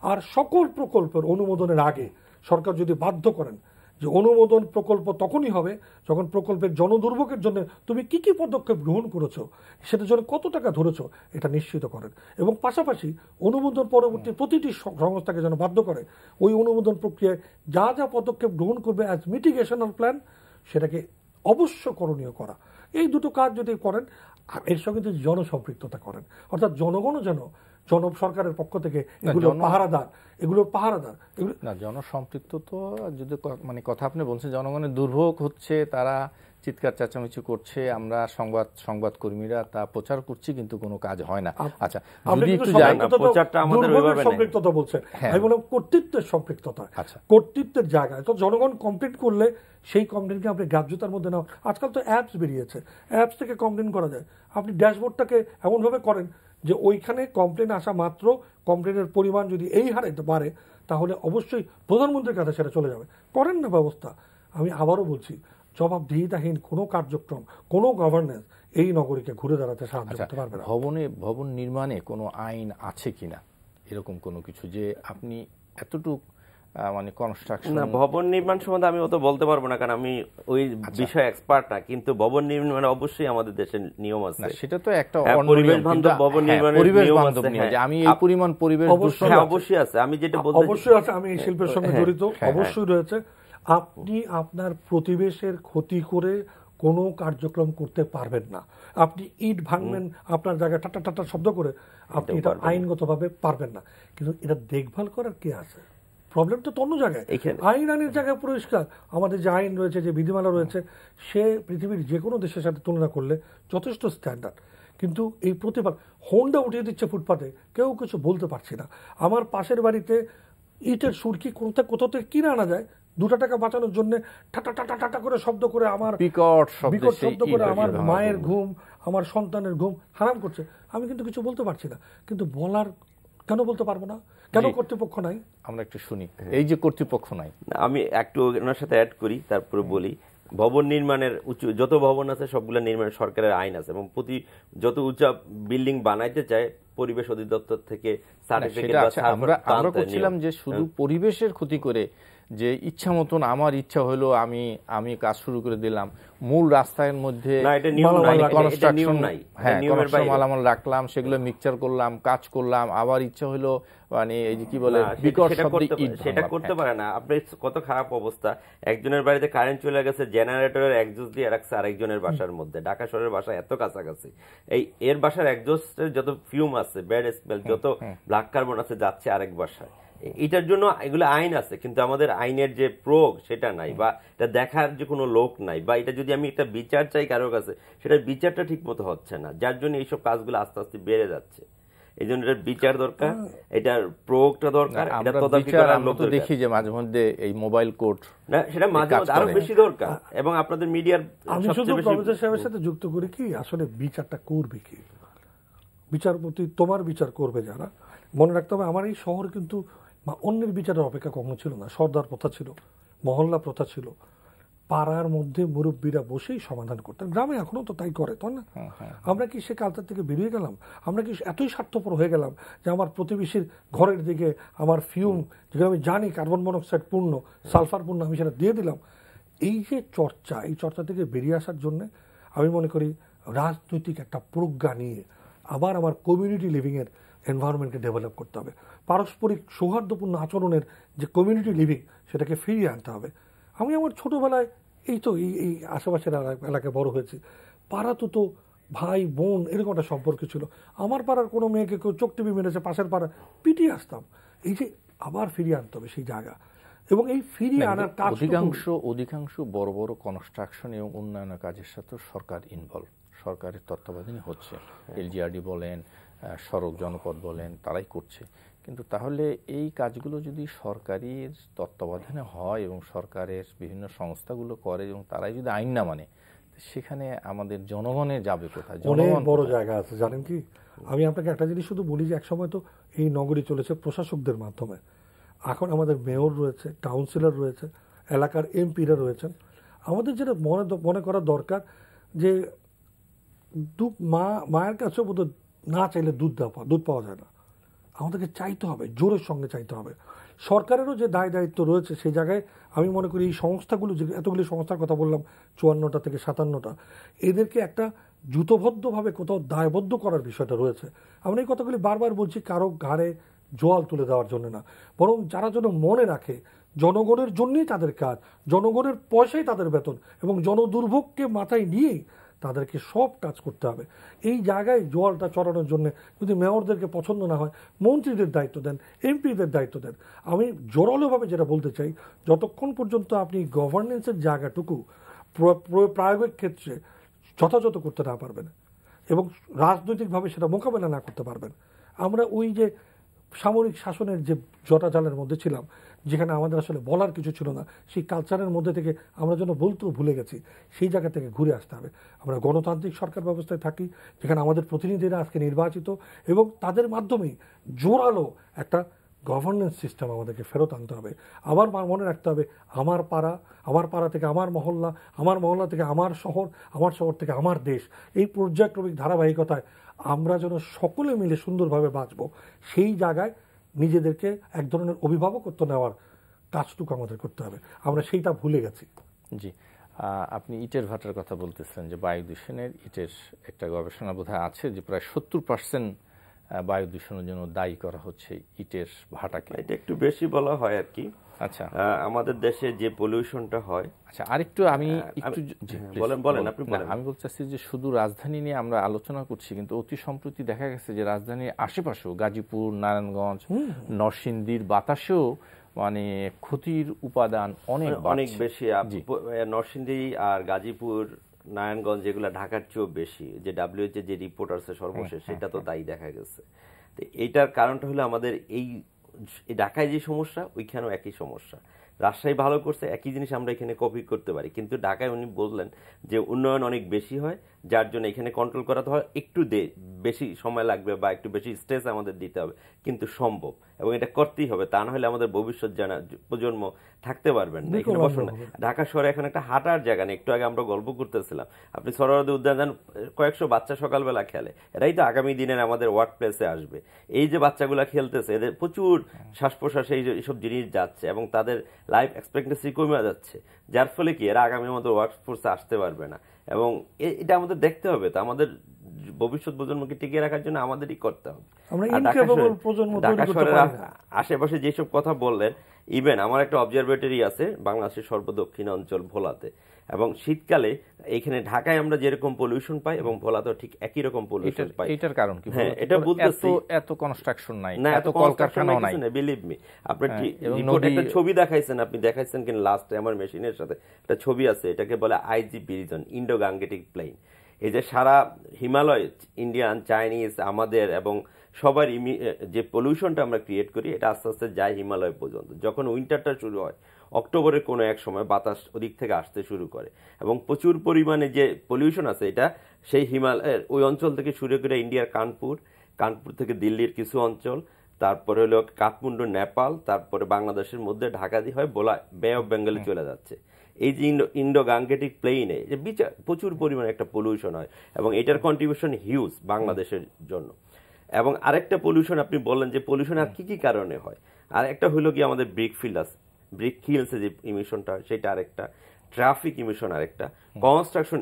আর সকল প্রকল্পের অনুমোদনের আগে সরকার যদি বাধ্য করেন যে অনুমোদন প্রকল্প তখনই হবে যখন প্রকল্পের জনদুর্ভোগের জন্য তুমি কি কি পদক্ষেপ গ্রহণ করেছো, সেটার জন্য কত টাকা ধরেছো, এটা নিশ্চিত করেন। এবং পাশাপাশি অনুমোদন পরবর্তী প্রতিটি সংস্থাকে যেন বাধ্য করে ওই অনুমোদন প্রক্রিয়ায় যা যা পদক্ষেপ গ্রহণ করবে অ্যাজ মিটিগেশনাল প্ল্যান, সেটাকে অবশ্য করণীয় করা। এই দুটো কাজ যদি করেন, এর সঙ্গে যদি জনসম্পৃক্ততা করেন, অর্থাৎ জনগণও যেন সরকারের পক্ষ থেকে এগুলো পাহারাদার, এগুলো না জনসম্পৃক্ত তো যদি মানে কথা আপনি বলছেন জনগণের দুর্ভোগ হচ্ছে, তারা চিৎকার চেঁচামেচি করছে, আমরা সংবাদকর্মীরা তা প্রচার করছি, কিন্তু কোনো কাজ হয় না। আচ্ছা, যদি একটু সম্পৃক্ততা বলছেন, আমি বললাম কর্তৃত্বের সম্পৃক্ততা, কর্তৃত্বের জায়গায় তো জনগণ কমপ্লেন করলে সেই কমপ্লেনকে আপনি গ্রাহ্যতার মধ্যে নাও। আজকাল তো অ্যাপস বেরিয়েছে, অ্যাপস থেকে কমপ্লেন করা যায়। আপনি ড্যাশবোর্ডটাকে এমনভাবে করেন যে ওইখানে কমপ্লেন আসা মাত্র কমপ্লেনের পরিমাণ যদি এই হারে বাড়ে তাহলে অবশ্যই প্রধানমন্ত্রীর কাছে সেটা চলে যাবে। করেন না ব্যবস্থা। আমি আবারও বলছি, জবাবদিহিতাহীন কোনো কার্যক্রম, কোনো গভর্নেন্স এই নগরীকে ঘুরে দাঁড়াতে সাহায্য করতে পারবে না। ভবন নির্মাণে কোনো আইন আছে কিনা এরকম কোনো কিছু, যে আপনি এতটুকু মানে কনস্ট্রাকশন? না, ভবন নির্মাণ সম্বন্ধে আমি অত বলতে পারবো না, কারণ আমি ওই বিষয়ে এক্সপার্ট না। কিন্তু ভবন নির্মাণ অবশ্যই আমাদের দেশের নিয়ম আছে, সেটা তো একটা পরিবেশ বান্ধব ভবন নির্মাণের নিয়ম আছে। আমি এই পরিমাণ পরিবেশ অবশ্যই আছে, আমি যেটা বলতে অবশ্যই আছে, আমি এই শিল্পের সঙ্গে জড়িত, অবশ্যই রয়েছে। আপনি আপনার প্রতিবেশের ক্ষতি করে কোনো কার্যক্রম করতে পারবেন না। আপনি ইট ভাঙবেন আপনার জায়গায় টাটা টাটা শব্দ করে, আপনি এটা আইনগতভাবে পারবেন না। কিন্তু এটা দেখভাল করার কে আছে? প্রবলেম তো অন্য জায়গায়। আইনের জায়গায় পরিষ্কার, আমাদের যে আইন রয়েছে, যে বিধিমালা রয়েছে, সে পৃথিবীর যে কোনো দেশের সাথে তুলনা করলে যথেষ্ট স্ট্যান্ডার্ড। কিন্তু এই প্রতিবার হোন্ডা উঠিয়ে দিচ্ছে ফুটপাতে, কেউ কিছু বলতে পারছি না। আমার পাশের বাড়িতে ইটের সুরকি কোথাও থেকে কিনে আনা যায়, 2 টাকা বাঁচানোর জন্য টাটা টাটা টাটা করে শব্দ করে আমার বিকট শব্দ করে আমার মায়ের ঘুম, আমার সন্তানের ঘুম হারাম করছে। আমি কিন্তু কিছু বলতে পারছি না। কিন্তু বলার কেন বলতে পারবো না? কেন কর্তৃপক্ষ নাই? আমরা একটু শুনি এই যে কর্তৃপক্ষ নাই। আমি একটু ওনার সাথে অ্যাড করি, তারপরে বলি। ভবন নির্মাণের যত ভবন আছে সবগুলো নির্মাণ সরকারের আইন আছে, এবং যত উঁচা বিল্ডিং বানাইতে চায় পরিবেশ অধিদপ্তর থেকে সার্টিফিকেট আছে। আমরা করছিলাম যে শুধু পরিবেশের ক্ষতি করে যে ইচ্ছা মতন আমার ইচ্ছা হলো আমি কাজ শুরু করে দিলাম, মূল রাস্তার মধ্যে মালামাল রাখলাম, সেগুলো মিক্সচার করলাম, কাজ করলাম, আবার ইচ্ছা হলো মানে এই যে কি বলে বিকট শব্দে সেটা করতে পারে না। আপনি কত খারাপ অবস্থা, একজনের বাড়িতে কারেন্ট চলে গেছে, জেনারেটরের একজস্ট দিয়ে রাখছে আরেকজনের বাসার মধ্যে। ঢাকা শহরের বাসা এত কাছাকাছি, এর বাসার একজস্টের যত ফিউম আছে, ব্যাড স্মেল, যত ব্ল্যাক কার্বন আছে যাচ্ছে আরেক বাসায়। এটার জন্য এগুলো আইন আছে, কিন্তু আমাদের আইনের যে প্রয়োগ সেটা নাই, বা এটা দেখার যে কোনো লোক নাই, বা এটা যদি আমি একটা বিচার চাই কারোর কাছে, সেটার বিচারটা ঠিক মতো হচ্ছে না, যার জন্য এইসব কাজগুলো আস্তে আস্তে বেড়ে যাচ্ছে। এই জন্য এটার বিচার দরকার, এটার প্রয়োগটা দরকার। দেখি যে মাঝে মধ্যে এই মোবাইল কোর্ট, না সেটা মাঝে মধ্যে আরো বেশি দরকার, এবং আপনাদের মিডিয়ার। আমি শুধু প্রফেসর সাহেবের সাথে যুক্ত করি কি, আসলে বিচারটা করবে কি? বিচারপতি তোমার বিচার করবে যারা, মনে রাখতে হবে আমার এই শহর কিন্তু অন্যের বিচারের অপেক্ষা কখনো ছিল না। সর্দার প্রথা ছিল, মহল্লা প্রথা ছিল, পাড়ার মধ্যে মুরব্বীরা বসেই সমাধান করতেন। গ্রামে এখনো তো তাই করে, তাই না? আমরা কি সে কালচার থেকে বেরিয়ে গেলাম? আমরা কি এতই স্বার্থপর হয়ে গেলাম যে আমার প্রতিবেশীর ঘরের দিকে আমার ফিউম, যেগুলো আমি জানি কার্বন মনোক্সাইড পূর্ণ, সালফার পূর্ণ, আমি সেটা দিয়ে দিলাম? এই যে চর্চা, এই চর্চা থেকে বেরিয়ে আসার জন্য আমি মনে করি রাজনৈতিক একটা প্রজ্ঞা নিয়ে আবার আমার কমিউনিটি লিভিংয়ের এনভায়রনমেন্টকে ডেভেলপ করতে হবে। পারস্পরিক সৌহার্দ্যপূর্ণ আচরণের যে কমিউনিটি লিভিং, সেটাকে ফিরিয়ে আনতে হবে। আমি আমার ছোটোবেলায় এই আশেপাশের এলাকায় বড় হয়েছি, পাড়া তো ভাই বোন এরকম একটা সম্পর্ক ছিল। আমার পাড়ার কোনো মেয়েকে কেউ চোখ টিপি মেরেছে, পাশের পাড়া পিটিয়ে আসতাম। এই যে আবার ফিরিয়ে আনতে হবে সেই জায়গা, এবং এই ফিরিয়ে আনার কাজ অধিকাংশ বড় বড় কনস্ট্রাকশন এবং উন্নয়নের কাজের সাথে সরকার ইনভলভ, সরকারের তত্ত্বাবধানে হচ্ছে। এলজিআরডি বলেন, সড়ক জনপদ বলেন, তারাই করছে। কিন্তু তাহলে এই কাজগুলো যদি সরকারের তত্ত্বাবধানে হয় এবং সরকারের বিভিন্ন সংস্থাগুলো করে এবং তারাই যদি আইন না মানে, সেখানে আমাদের জনগণের যাবে কোথায়? অনেক বড় জায়গা আছে, জানেন কি? আমি আপনাকে একটা জিনিস শুধু বলি যে একসময় তো এই নগরী চলেছে প্রশাসকদের মাধ্যমে। এখন আমাদের মেয়র রয়েছে, কাউন্সিলর রয়েছে, এলাকার এমপিরা রয়েছেন। আমাদের যেটা মনে করা দরকার যে মায়ের কাছেও বোধ না চাইলে দুধ পাওয়া যায় না। আমাদেরকে চাইতে হবে, জোরের সঙ্গে চাইতে হবে। সরকারেরও যে দায়িত্ব রয়েছে সেই জায়গায় আমি মনে করি এই সংস্থাগুলো, যে এতগুলি সংস্থার কথা বললাম 54টা থেকে 57টা, এদেরকে একটা যুথবদ্ধভাবে কোথাও দায়বদ্ধ করার বিষয়টা রয়েছে। আমরা এই কথাগুলি বারবার বলছি কারো ঘাড়ে জোয়াল তুলে দেওয়ার জন্য না, বরং যারা যেন মনে রাখে জনগণের জন্যই তাদের কাজ, জনগণের পয়সাই তাদের বেতন, এবং জনদুর্ভোগকে মাথায় নিয়েই তাদেরকে সব কাজ করতে হবে। এই জায়গায় জোয়ালটা চড়ানোর জন্য যদি মেয়রদেরকে পছন্দ না হয়, মন্ত্রীদের দায়িত্ব দেন, এমপিদের দায়িত্ব দেন। আমি জোরালোভাবে যেটা বলতে চাই, যতক্ষণ পর্যন্ত আপনি গভর্নেন্সের জায়গাটুকু প্রয়োগের ক্ষেত্রে যথাযথ করতে না পারবেন এবং রাজনৈতিকভাবে সেটা মোকাবেলা না করতে পারবেন, আমরা ওই যে সামরিক শাসনের যে জটাজালের মধ্যে ছিলাম, যেখানে আমাদের আসলে বলার কিছু ছিল না, সেই কালচারের মধ্যে থেকে আমরা যেন বলতেও ভুলে গেছি, সেই জায়গা থেকে ঘুরে আসতে হবে। আমরা গণতান্ত্রিক সরকার ব্যবস্থায় থাকি, যেখানে আমাদের প্রতিনিধিরা আজকে নির্বাচিত এবং তাদের মাধ্যমেই জোরালো একটা গভর্নেন্স সিস্টেম আমাদেরকে ফেরত আনতে হবে। আবার মনে রাখতে হবে, আমার পাড়া থেকে আমার মহল্লা থেকে আমার শহর থেকে আমার দেশ, এই পর্যায়ক্রমিক ধারাবাহিকতায় আমরা যেন সকলে মিলে সুন্দরভাবে বাঁচব, সেই জায়গায় নিজেদেরকে এক ধরনের অভিভাবকত্ব নেওয়ার কাজটুকু আমাদের করতে হবে। আমরা সেইটা ভুলে গেছি। জি, আপনি ইটের ভাটার কথা বলতেছেন যে বায়ু দূষণের ইটের একটা গবেষণা বোধহয় আছে যে প্রায় 70% বায়ু দূষণের জন্য দায়ী করা হচ্ছে ইটের ভাটাকে। এটা একটু বেশি বলা হয় আর কি। আচ্ছা, আমাদের দেশে যে পলিউশনটা হয়, আচ্ছা আরেকটু আমি একটু বলেন আপনি বলেন। আমি বলতে চাচ্ছি যে শুধু রাজধানী নিয়ে আমরা আলোচনা করছি, কিন্তু অতি সম্প্রতি দেখা গেছে যে রাজধানীর আশেপাশেও গাজীপুর, নারায়ণগঞ্জ, নরসিংদীর বাতাসেও মানে ক্ষতির উপাদান অনেক বেশি। নরসিংদী আর গাজীপুর, নারায়ণগঞ্জ যেগুলো ঢাকার চেয়েও বেশি, যে ডাব্লিউএইচ যে রিপোর্ট আছে সর্বশেষ, সেটা তো তাই দেখা গেছে। তো এইটার কারণটা হলো আমাদের এই ঢাকায় যে সমস্যা, ওইখানেও একই সমস্যা। রাজশাহী ভালো করছে, একই জিনিস আমরা এখানে কপি করতে পারি, কিন্তু ঢাকায় উনি বললেন যে উন্নয়ন অনেক বেশি হয়, যার জন্য এখানে কন্ট্রোল করাতে হয় একটু বেশি সময় লাগবে বা একটু বেশি স্ট্রেস আমাদের দিতে হবে, কিন্তু সম্ভব এবং এটা করতেই হবে। তা না হলে আমাদের ভবিষ্যৎ প্রজন্ম থাকতে পারবেন না এখানে বসুন না। ঢাকা শহরে এখন একটা হাঁটার জায়গা নেই। একটু আগে আমরা গল্প করতেছিলাম, আপনি সরোয়ারদী উদ্যান যান, কয়েকশো বাচ্চা সকালবেলা খেলে, এরাই তো আগামী দিনের আমাদের ওয়ার্ক প্লেসে আসবে। এই যে বাচ্চাগুলা খেলতেছে, এদের প্রচুর শ্বাস প্রশ্বাসে এইসব জিনিস যাচ্ছে এবং তাদের লাইফ এক্সপেক্টেন্সি কমে যাচ্ছে, যার ফলে কি এরা আগামী আমাদের ওয়ার্ক ফোর্সে আসতে পারবে না। এবং এটা আমাদের দেখতে হবে, তো আমাদের ভবিষ্যৎ প্রজন্মকে টিকিয়ে রাখার জন্য আমাদেরই করতে হবে। ঢাকা শহরের আশেপাশে যেসব কথা বললেন, ইভেন আমার একটা অবজারভেটরি আছে বাংলাদেশের সর্বদক্ষিণ অঞ্চল ভোলাতে, এবং শীতকালে এখানে ঢাকায় আমরা যেরকম পলিউশন পাই এবং ভোলাতেও ঠিক একই রকম পলিউশন পাই। এটার কারণ কি? হ্যাঁ, এটা বলতেছি এত কনস্ট্রাকশন নাই, না এত কলকারখানাও নাই, বিলিভ মি। আপনি রিপোর্টে একটা ছবি দেখাইছেন, আপনি দেখাইছেন কিনা লাস্টে আমার মেশিনের সাথে একটা ছবি আছে, এটাকে বলে IGP reason, Indo Gangetic plain. এই যে সারা হিমালয়, ইন্ডিয়ান, চাইনিজ, আমাদের এবং সবার যে পলিউশনটা আমরা ক্রিয়েট করি, এটা আস্তে আস্তে যায় হিমালয় পর্যন্ত। যখন উইন্টারটা শুরু হয়, অক্টোবরের কোনো এক সময় বাতাস ওদিক থেকে আসতে শুরু করে এবং প্রচুর পরিমাণে যে পলিউশন আছে, এটা সেই হিমালয়ের ওই অঞ্চল থেকে শুরু করে ইন্ডিয়ার কানপুর থেকে দিল্লির কিছু অঞ্চল, তারপরে হলো কাঠমান্ডু, নেপাল, তারপরে বাংলাদেশের মধ্যে ঢাকা দিয়ে হয় বোলা বে অফ বেঙ্গলে চলে যাচ্ছে। এই যে ইন্ডো গাঙ্গেটিক প্লেইনে যে প্রচুর পরিমাণে একটা পলিউশন হয় এবং এটার কন্ট্রিবিউশন হিউজ বাংলাদেশের জন্য। এবং আরেকটা পলিউশন আপনি বললেন যে পলিউশন আর কি কারণে হয়, আর একটা হলো কি আমাদের ব্রিক হিলসে যে ইমিশনটা হয় সেটা আরেকটা, ট্রাফিক ইমিশন আরেকটা, কনস্ট্রাকশন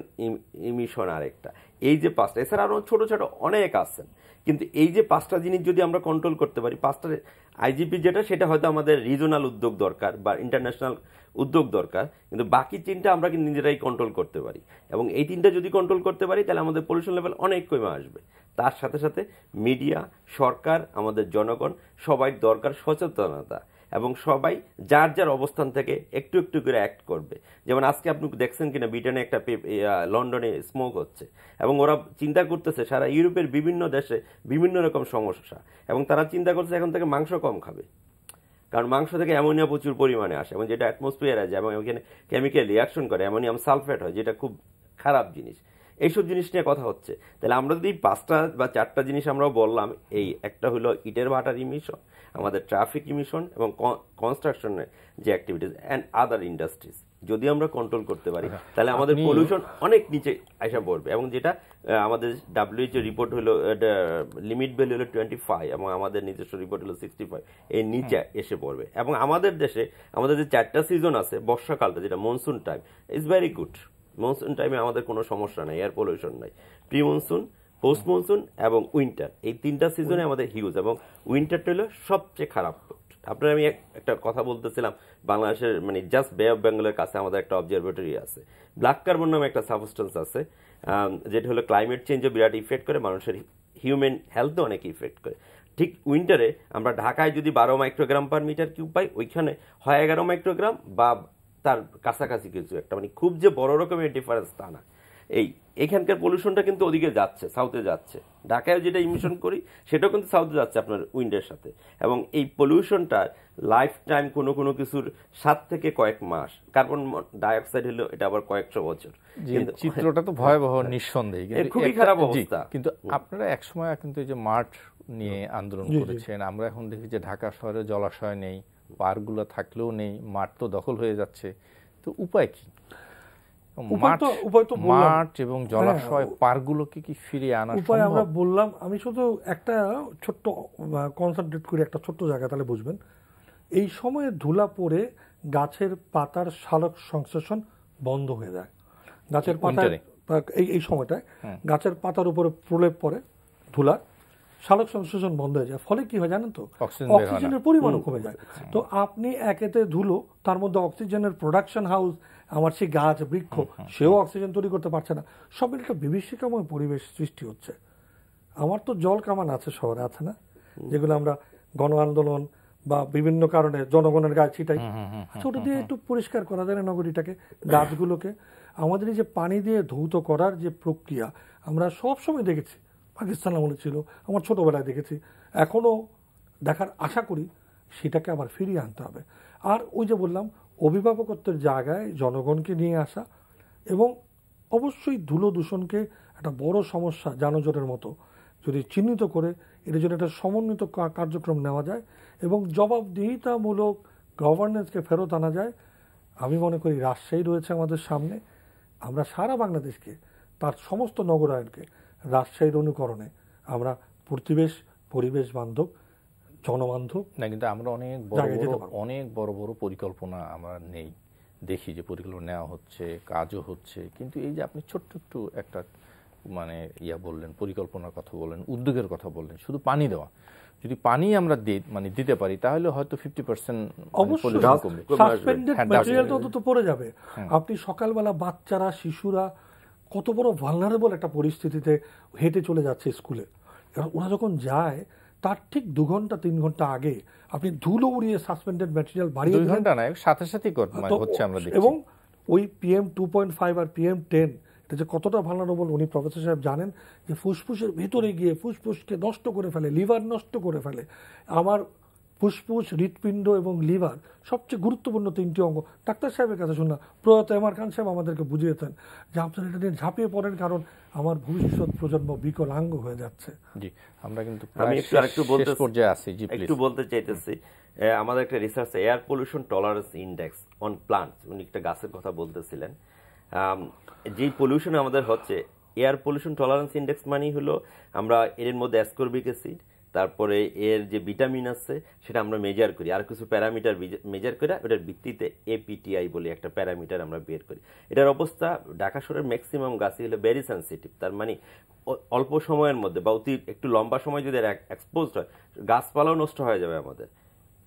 ইমিশন আরেকটা। এই যে পাঁচটা, এছাড়া আরো ছোট ছোট অনেক আছেন, কিন্তু এই যে পাঁচটা জিনিস যদি আমরা কন্ট্রোল করতে পারি, পাঁচটা আইজিপি যেটা, সেটা হয়তো আমাদের রিজনাল উদ্যোগ দরকার বা ইন্টারন্যাশনাল উদ্যোগ দরকার, কিন্তু বাকি তিনটা আমরা কিন্তু নিজেরাই কন্ট্রোল করতে পারি। এবং এই তিনটা যদি কন্ট্রোল করতে পারি, তাহলে আমাদের পলিউশন লেভেল অনেক কমে আসবে। তার সাথে সাথে মিডিয়া, সরকার, আমাদের জনগণ সবাই দরকার সচেতনতা, এবং সবাই যার যার অবস্থান থেকে একটু একটু করে অ্যাক্ট করবে। যেমন আজকে আপনি দেখছেন কিনা, ব্রিটেনে একটা লন্ডনে স্মোক হচ্ছে এবং ওরা চিন্তা করতেছে সারা ইউরোপের বিভিন্ন দেশে বিভিন্ন রকম সমস্যা, এবং তারা চিন্তা করছে এখন থেকে মাংস কম খাবে, কারণ মাংস থেকে অ্যামোনিয়া প্রচুর পরিমাণে আসে এবং যেটা অ্যাটমসফিয়ারে যায় এবং ওখানে কেমিক্যাল রিয়াকশন করে, অ্যামোনিয়াম সালফেট হয়, যেটা খুব খারাপ জিনিস। এইসব জিনিস নিয়ে কথা হচ্ছে। তাহলে আমরা যদি 5টা বা 4টা জিনিস আমরাও বললাম, এই একটা হলো ইটের ভাটার ইমিশন, আমাদের ট্রাফিক ইমিশন এবং কনস্ট্রাকশনের যে অ্যাক্টিভিটিস অ্যান্ড আদার ইন্ডাস্ট্রিজ, যদি আমরা কন্ট্রোল করতে পারি, তাহলে আমাদের পলিউশন অনেক নিচে আসা পড়বে। এবং যেটা আমাদের ডাব্লিউএইচও রিপোর্ট হলো লিমিট ভ্যালু হলো 25 এবং আমাদের নিজস্ব রিপোর্ট হলো 65, এই নিচে এসে পড়বে। এবং আমাদের দেশে আমাদের যে 4টা সিজন আছে, বর্ষাকালটা যেটা monsoon time is very good. Monsoon টাইমে আমাদের কোনো সমস্যা নাই, এয়ার পলিউশন নাই। প্রি মনসুন, পোস্ট মনসুন এবং উইন্টার, এই 3টা সিজনে আমাদের হিউজ, এবং উইন্টারটা হলো সবচেয়ে খারাপ আপনার আমি একটা কথা বলতেছিলাম, বাংলাদেশের মানে জাস্ট বে অফ বেঙ্গলের কাছে আমাদের একটা অবজারভেটরি আছে, ব্ল্যাক কার্বন নামে একটা সাবস্টেন্স আছে, যেটা হলো ক্লাইমেট চেঞ্জে বিরাট ইফেক্ট করে, মানুষের হিউম্যান হেলথে অনেক ইফেক্ট করে। ঠিক উইন্টারে আমরা ঢাকায় যদি 12 মাইক্রোগ্রাম পার মিটার কিউব পাই, ওইখানে হয় 11 মাইক্রোগ্রাম বা তার কাছাকাছি কিছু একটা, মানে খুব যে বড় রকমের ডিফারেন্স তা না। এইখানকার পলিউশনটা কিন্তু ওদিকে যাচ্ছে, সাউথে যাচ্ছে। ঢাকায় যেটা ইমিশন করি সেটাও কিন্তু সাউথে যাচ্ছে আপনার উইন্ডের সাথে। এবং এই পলিউশনটা লাইফ টাইম কোনো কোনো কিছুর 7 থেকে কয়েক মাস, কার্বন ডাইঅক্সাইড হলো এটা আবার কয়েকশো বছর। চিত্রটা তো ভয়াবহ নিঃসন্দেহে, খুবই খারাপ অবস্থা। কিন্তু আপনারা একসময় কিন্তু এই যে মাঠ নিয়ে আন্দোলন করেছেন, আমরা এখন দেখি যে ঢাকা শহরে জলাশয় নেই, পার্কগুলো থাকলেও নেই, মাঠ তো দখল হয়ে যাচ্ছে। তো উপায় কি? মাঠ এবং জলাশয় পার্কগুলোকে কি ফিরিয়ে আনা উপায় আমরা বললাম। আমি শুধু একটা ছোট্ট কনসেন্ট্রেট করে একটা ছোট্ট জায়গা, তাহলে বুঝবেন। এই সময়ে ধুলা পড়ে গাছের পাতার সালোক সংশ্লেষণ বন্ধ হয়ে যায়। গাছের পাতার এই সময়টায় গাছের পাতার উপরে প্রলেপ পড়ে ধুলা, সালোক সংশ্লেষণ বন্ধ হয়ে যায়। ফলে কি হয় জানেন তো, অক্সিজেনের পরিমাণও কমে যায়। তো আপনি একেতে ধুলো, তার মধ্যে অক্সিজেনের প্রোডাকশন হাউস, আমার সেই গাছ বৃক্ষ, সেও অক্সিজেন তৈরি করতে পারছে না। সব একটা বিভীষিকাময় পরিবেশ সৃষ্টি হচ্ছে। আমার তো জল কামান আছে শহরে, আছে না, যেগুলো আমরা গণ আন্দোলন বা বিভিন্ন কারণে জনগণের গায়ে ছিটাই। আচ্ছা, ওটা দিয়ে একটু পরিষ্কার করা যায় না নগরীটাকে, গাছগুলোকে? আমাদের এই যে পানি দিয়ে ধৌত করার যে প্রক্রিয়া আমরা সব সময় দেখেছি, পাকিস্তান আমলে ছিল, আমার ছোটবেলায় দেখেছি, এখনো দেখার আশা করি, সেটাকে আবার ফিরিয়ে আনতে হবে। আর ওই যে বললাম, অভিভাবকত্বের জায়গায় জনগণকে নিয়ে আসা, এবং অবশ্যই ধুলো দূষণকে একটা বড় সমস্যা যানজটের মতো যদি চিহ্নিত করে এর জন্য একটা সমন্বিত কার্যক্রম নেওয়া যায় এবং জবাবদিহিতামূলক গভর্নেন্সকে ফেরত আনা যায়। আমি মনে করি রাজশাহী রয়েছে আমাদের সামনে। আমরা সারা বাংলাদেশকে, তার সমস্ত নগরায়নকে রাজশাহীর অনুকরণে আমরা পরিবেশ বান্ধব, জনবান্ধব না, কিন্তু আমরা অনেক বড় বড় পরিকল্পনা আমরা নেই, দেখি যে পরিকল্পনা নেওয়া হচ্ছে, কাজও হচ্ছে। কিন্তু এই যে আপনি ছোট্ট একটু একটা মানে বললেন, পরিকল্পনার কথা বললেন, উদ্যোগের কথা বললেন, শুধু পানি দেওয়া, যদি পানি আমরা দিতে পারি তাহলে হয়তো 50% পড়ে যাবে। আপনি সকালবেলা বাচ্চারা, শিশুরা কত বড় ভালনারেবল একটা পরিস্থিতিতে হেঁটে চলে যাচ্ছে স্কুলে। ওরা যখন যায় তার ঠিক 2 ঘন্টা 3 ঘন্টা আগে আপনি ধুলো উড়িয়ে সাসপেন্ডেড ম্যাটেরিয়াল বাড়িয়ে 2 ঘন্টা নয়, সাথে হচ্ছে আমরা দেখছি। এবং ওই PM 2.5 আর PM 10 এটা যে কতটা ভালনারেবল উনি প্রফেসর সাহেব জানেন, যে ফুসফুসের ভেতরে গিয়ে ফুসফুসকে নষ্ট করে ফেলে, লিভার নষ্ট করে ফেলে। আমার ফুসফুস, হৃৎপিণ্ড এবং লিভার সবচেয়ে গুরুত্বপূর্ণ 3টি অঙ্গ। ডাক্তার সাহেবের কাছে শুনলাম, প্রয়াত এমআর খান সাহেব আমাদেরকে বুঝিয়েছেন যে আপনারা এটা নিয়ে ঝাঁপিয়ে পড়েন, কারণ আমার ভবিষ্যৎ প্রজন্ম বিকলাঙ্গ হয়ে যাচ্ছে। জি, আমরা কিন্তু আমি একটু বলতে চাইতেছি, আমাদের একটা research air pollution tolerance index on plants, উনি একটা গাছের কথা বলতেছিলেন। যেই পলিউশন আমাদের হচ্ছে, এয়ার পলিউশন টলারেন্স ইন্ডেক্স মানেই হলো আমরা এর মধ্যে অ্যাসকর্বিক অ্যাসিড, তারপরে এর যে ভিটামিন আছে সেটা আমরা মেজার করি, আর কিছু প্যারামিটার মেজার করে ওটার ভিত্তিতে APTI বলে একটা প্যারামিটার আমরা বের করি। এটার অবস্থা ঢাকা শহরের ম্যাক্সিমাম গাছই হলো ভেরি সেন্সিটিভ। তার মানে অল্প সময়ের মধ্যে বা একটু লম্বা সময় যদি এক্সপোজড হয়, গাছপালাও নষ্ট হয়ে যাবে, আমাদের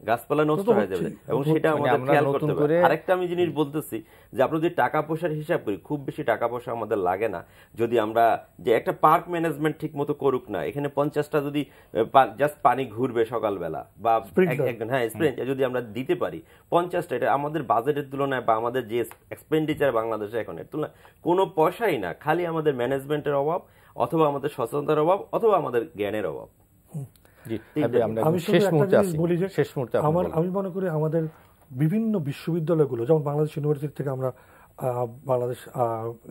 গাছপালা নষ্ট হয়ে যাবে, এবং সেটা আমাদের খেয়াল করতে হবে। আরেকটা আমি জিনিস বলতেছি যে আমরা যদি টাকা পয়সার হিসাব করি, খুব বেশি টাকা পয়সা আমাদের লাগে না। যদি আমরা যে একটা পার্ক ম্যানেজমেন্ট ঠিক মতো করুক না, এখানে 50টা যদি জাস্ট পানি ঘুরবে সকালবেলা বা স্প্রিংকলার যদি আমরা দিতে পারি 50টা, এটা আমাদের বাজেটের তুলনায় বা আমাদের যে এক্সপেন্ডিচার বাংলাদেশে এখন এর তুলনায় কোনো পয়সাই না, খালি আমাদের ম্যানেজমেন্টের অভাব, অথবা আমাদের সচেতনতার অভাব, অথবা আমাদের জ্ঞানের অভাব। আমি মনে করি আমাদের বিভিন্ন বিশ্ববিদ্যালয়গুলো, যেমন বাংলাদেশ ইউনিভার্সিটি থেকে আমরা বাংলাদেশ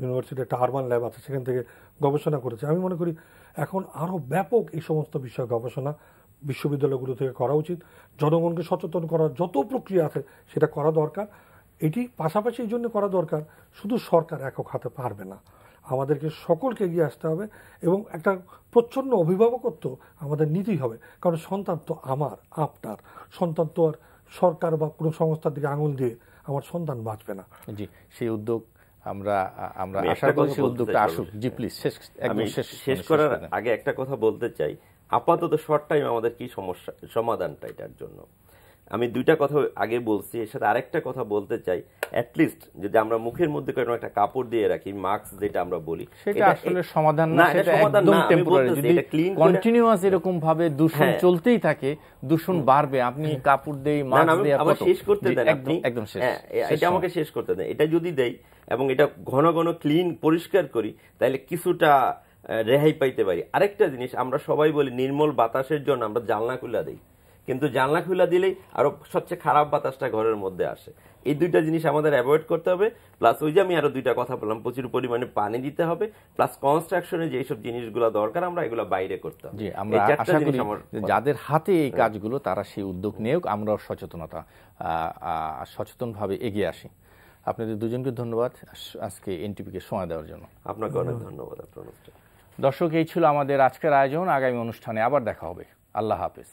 ইউনিভার্সিটি একটা আরবান ল্যাব আছে, সেখান থেকে গবেষণা করেছে। আমি মনে করি এখন আরো ব্যাপক এই সমস্ত বিষয়ে গবেষণা বিশ্ববিদ্যালয়গুলো থেকে করা উচিত। জনগণকে সচেতন করার যত প্রক্রিয়া আছে সেটা করা দরকার। এটি পাশাপাশি এই জন্য করা দরকার, শুধু সরকার একক হাতে পারবে না, আমাদেরকে সকলকে এগিয়ে আসতে হবে এবং একটা প্রচ্ছন্ন অভিভাবকত্ব আমাদের নিতেই হবে। কারণ সন্তান তো আমার, আপনার সন্তান তো আর সরকার বা কোনো সংস্থার দিকে আঙুল দিয়ে আমার সন্তান বাঁচবে না। জি, সেই উদ্যোগ আমরা আশা করি সেই উদ্যোগটা আসুক। জি প্লিজ, শেষ করার আগে একটা কথা বলতে চাই। আপাতত শর্ট টাইম আমাদের কি সমস্যা, সমাধানটা এটার জন্য আমি দুইটা কথা আগে বলছি, এর সাথে আরেকটা কথা বলতে চাই। অ্যাটলিস্ট যদি আমরা মুখের মধ্যে কোনো একটা কাপড় দিয়ে রাখি, মাস্ক যেটা আমরা বলি, সেটা আসলে সমাধান না, সেটা একদম টেম্পোরারি। যদি কন্টিনিউয়াস এরকম ভাবে দূষণ চলতেই থাকে, দূষণ বাড়বে। আপনি কাপড় দেই, মাস্ক দেই, আবার শেষ করতে দেন, আপনি একদম শেষ, এটা আমাকে শেষ করতে দেন। এটা যদি দেই এবং এটা ঘন ঘন ক্লিন পরিষ্কার করি, তাহলে কিছুটা রেহাই পাইতে পারি। আরেকটা জিনিস, আমরা সবাই বলি নির্মল বাতাসের জন্য আমরা জানলা খুলে দিই, কিন্তু জানলা খুলে দিলেই আরো সবচেয়ে খারাপ বাতাসটা ঘরের মধ্যে আসে। এই দুইটা জিনিস আমাদের অ্যাভয়েড করতে হবে। প্লাস ওই যে আমি আরো দুইটা কথা বললাম, প্রচুর পরিমাণে পানি দিতে হবে, প্লাস কনস্ট্রাকশনে যেসব জিনিসগুলো দরকার আমরা এগুলো বাইরে করতে হবে। আমরা আশা করি যাদের হাতে এই কাজগুলো তারা সেই উদ্যোগ নিয়েও আমরাও সচেতনভাবে এগিয়ে আসি। আপনাদের দুজনকে ধন্যবাদ আজকে এনটিভিকে সময় দেওয়ার জন্য। আপনাকে অনেক ধন্যবাদ। দর্শক, এই ছিল আমাদের আজকের আয়োজন। আগামী অনুষ্ঠানে আবার দেখা হবে। আল্লাহ হাফেজ।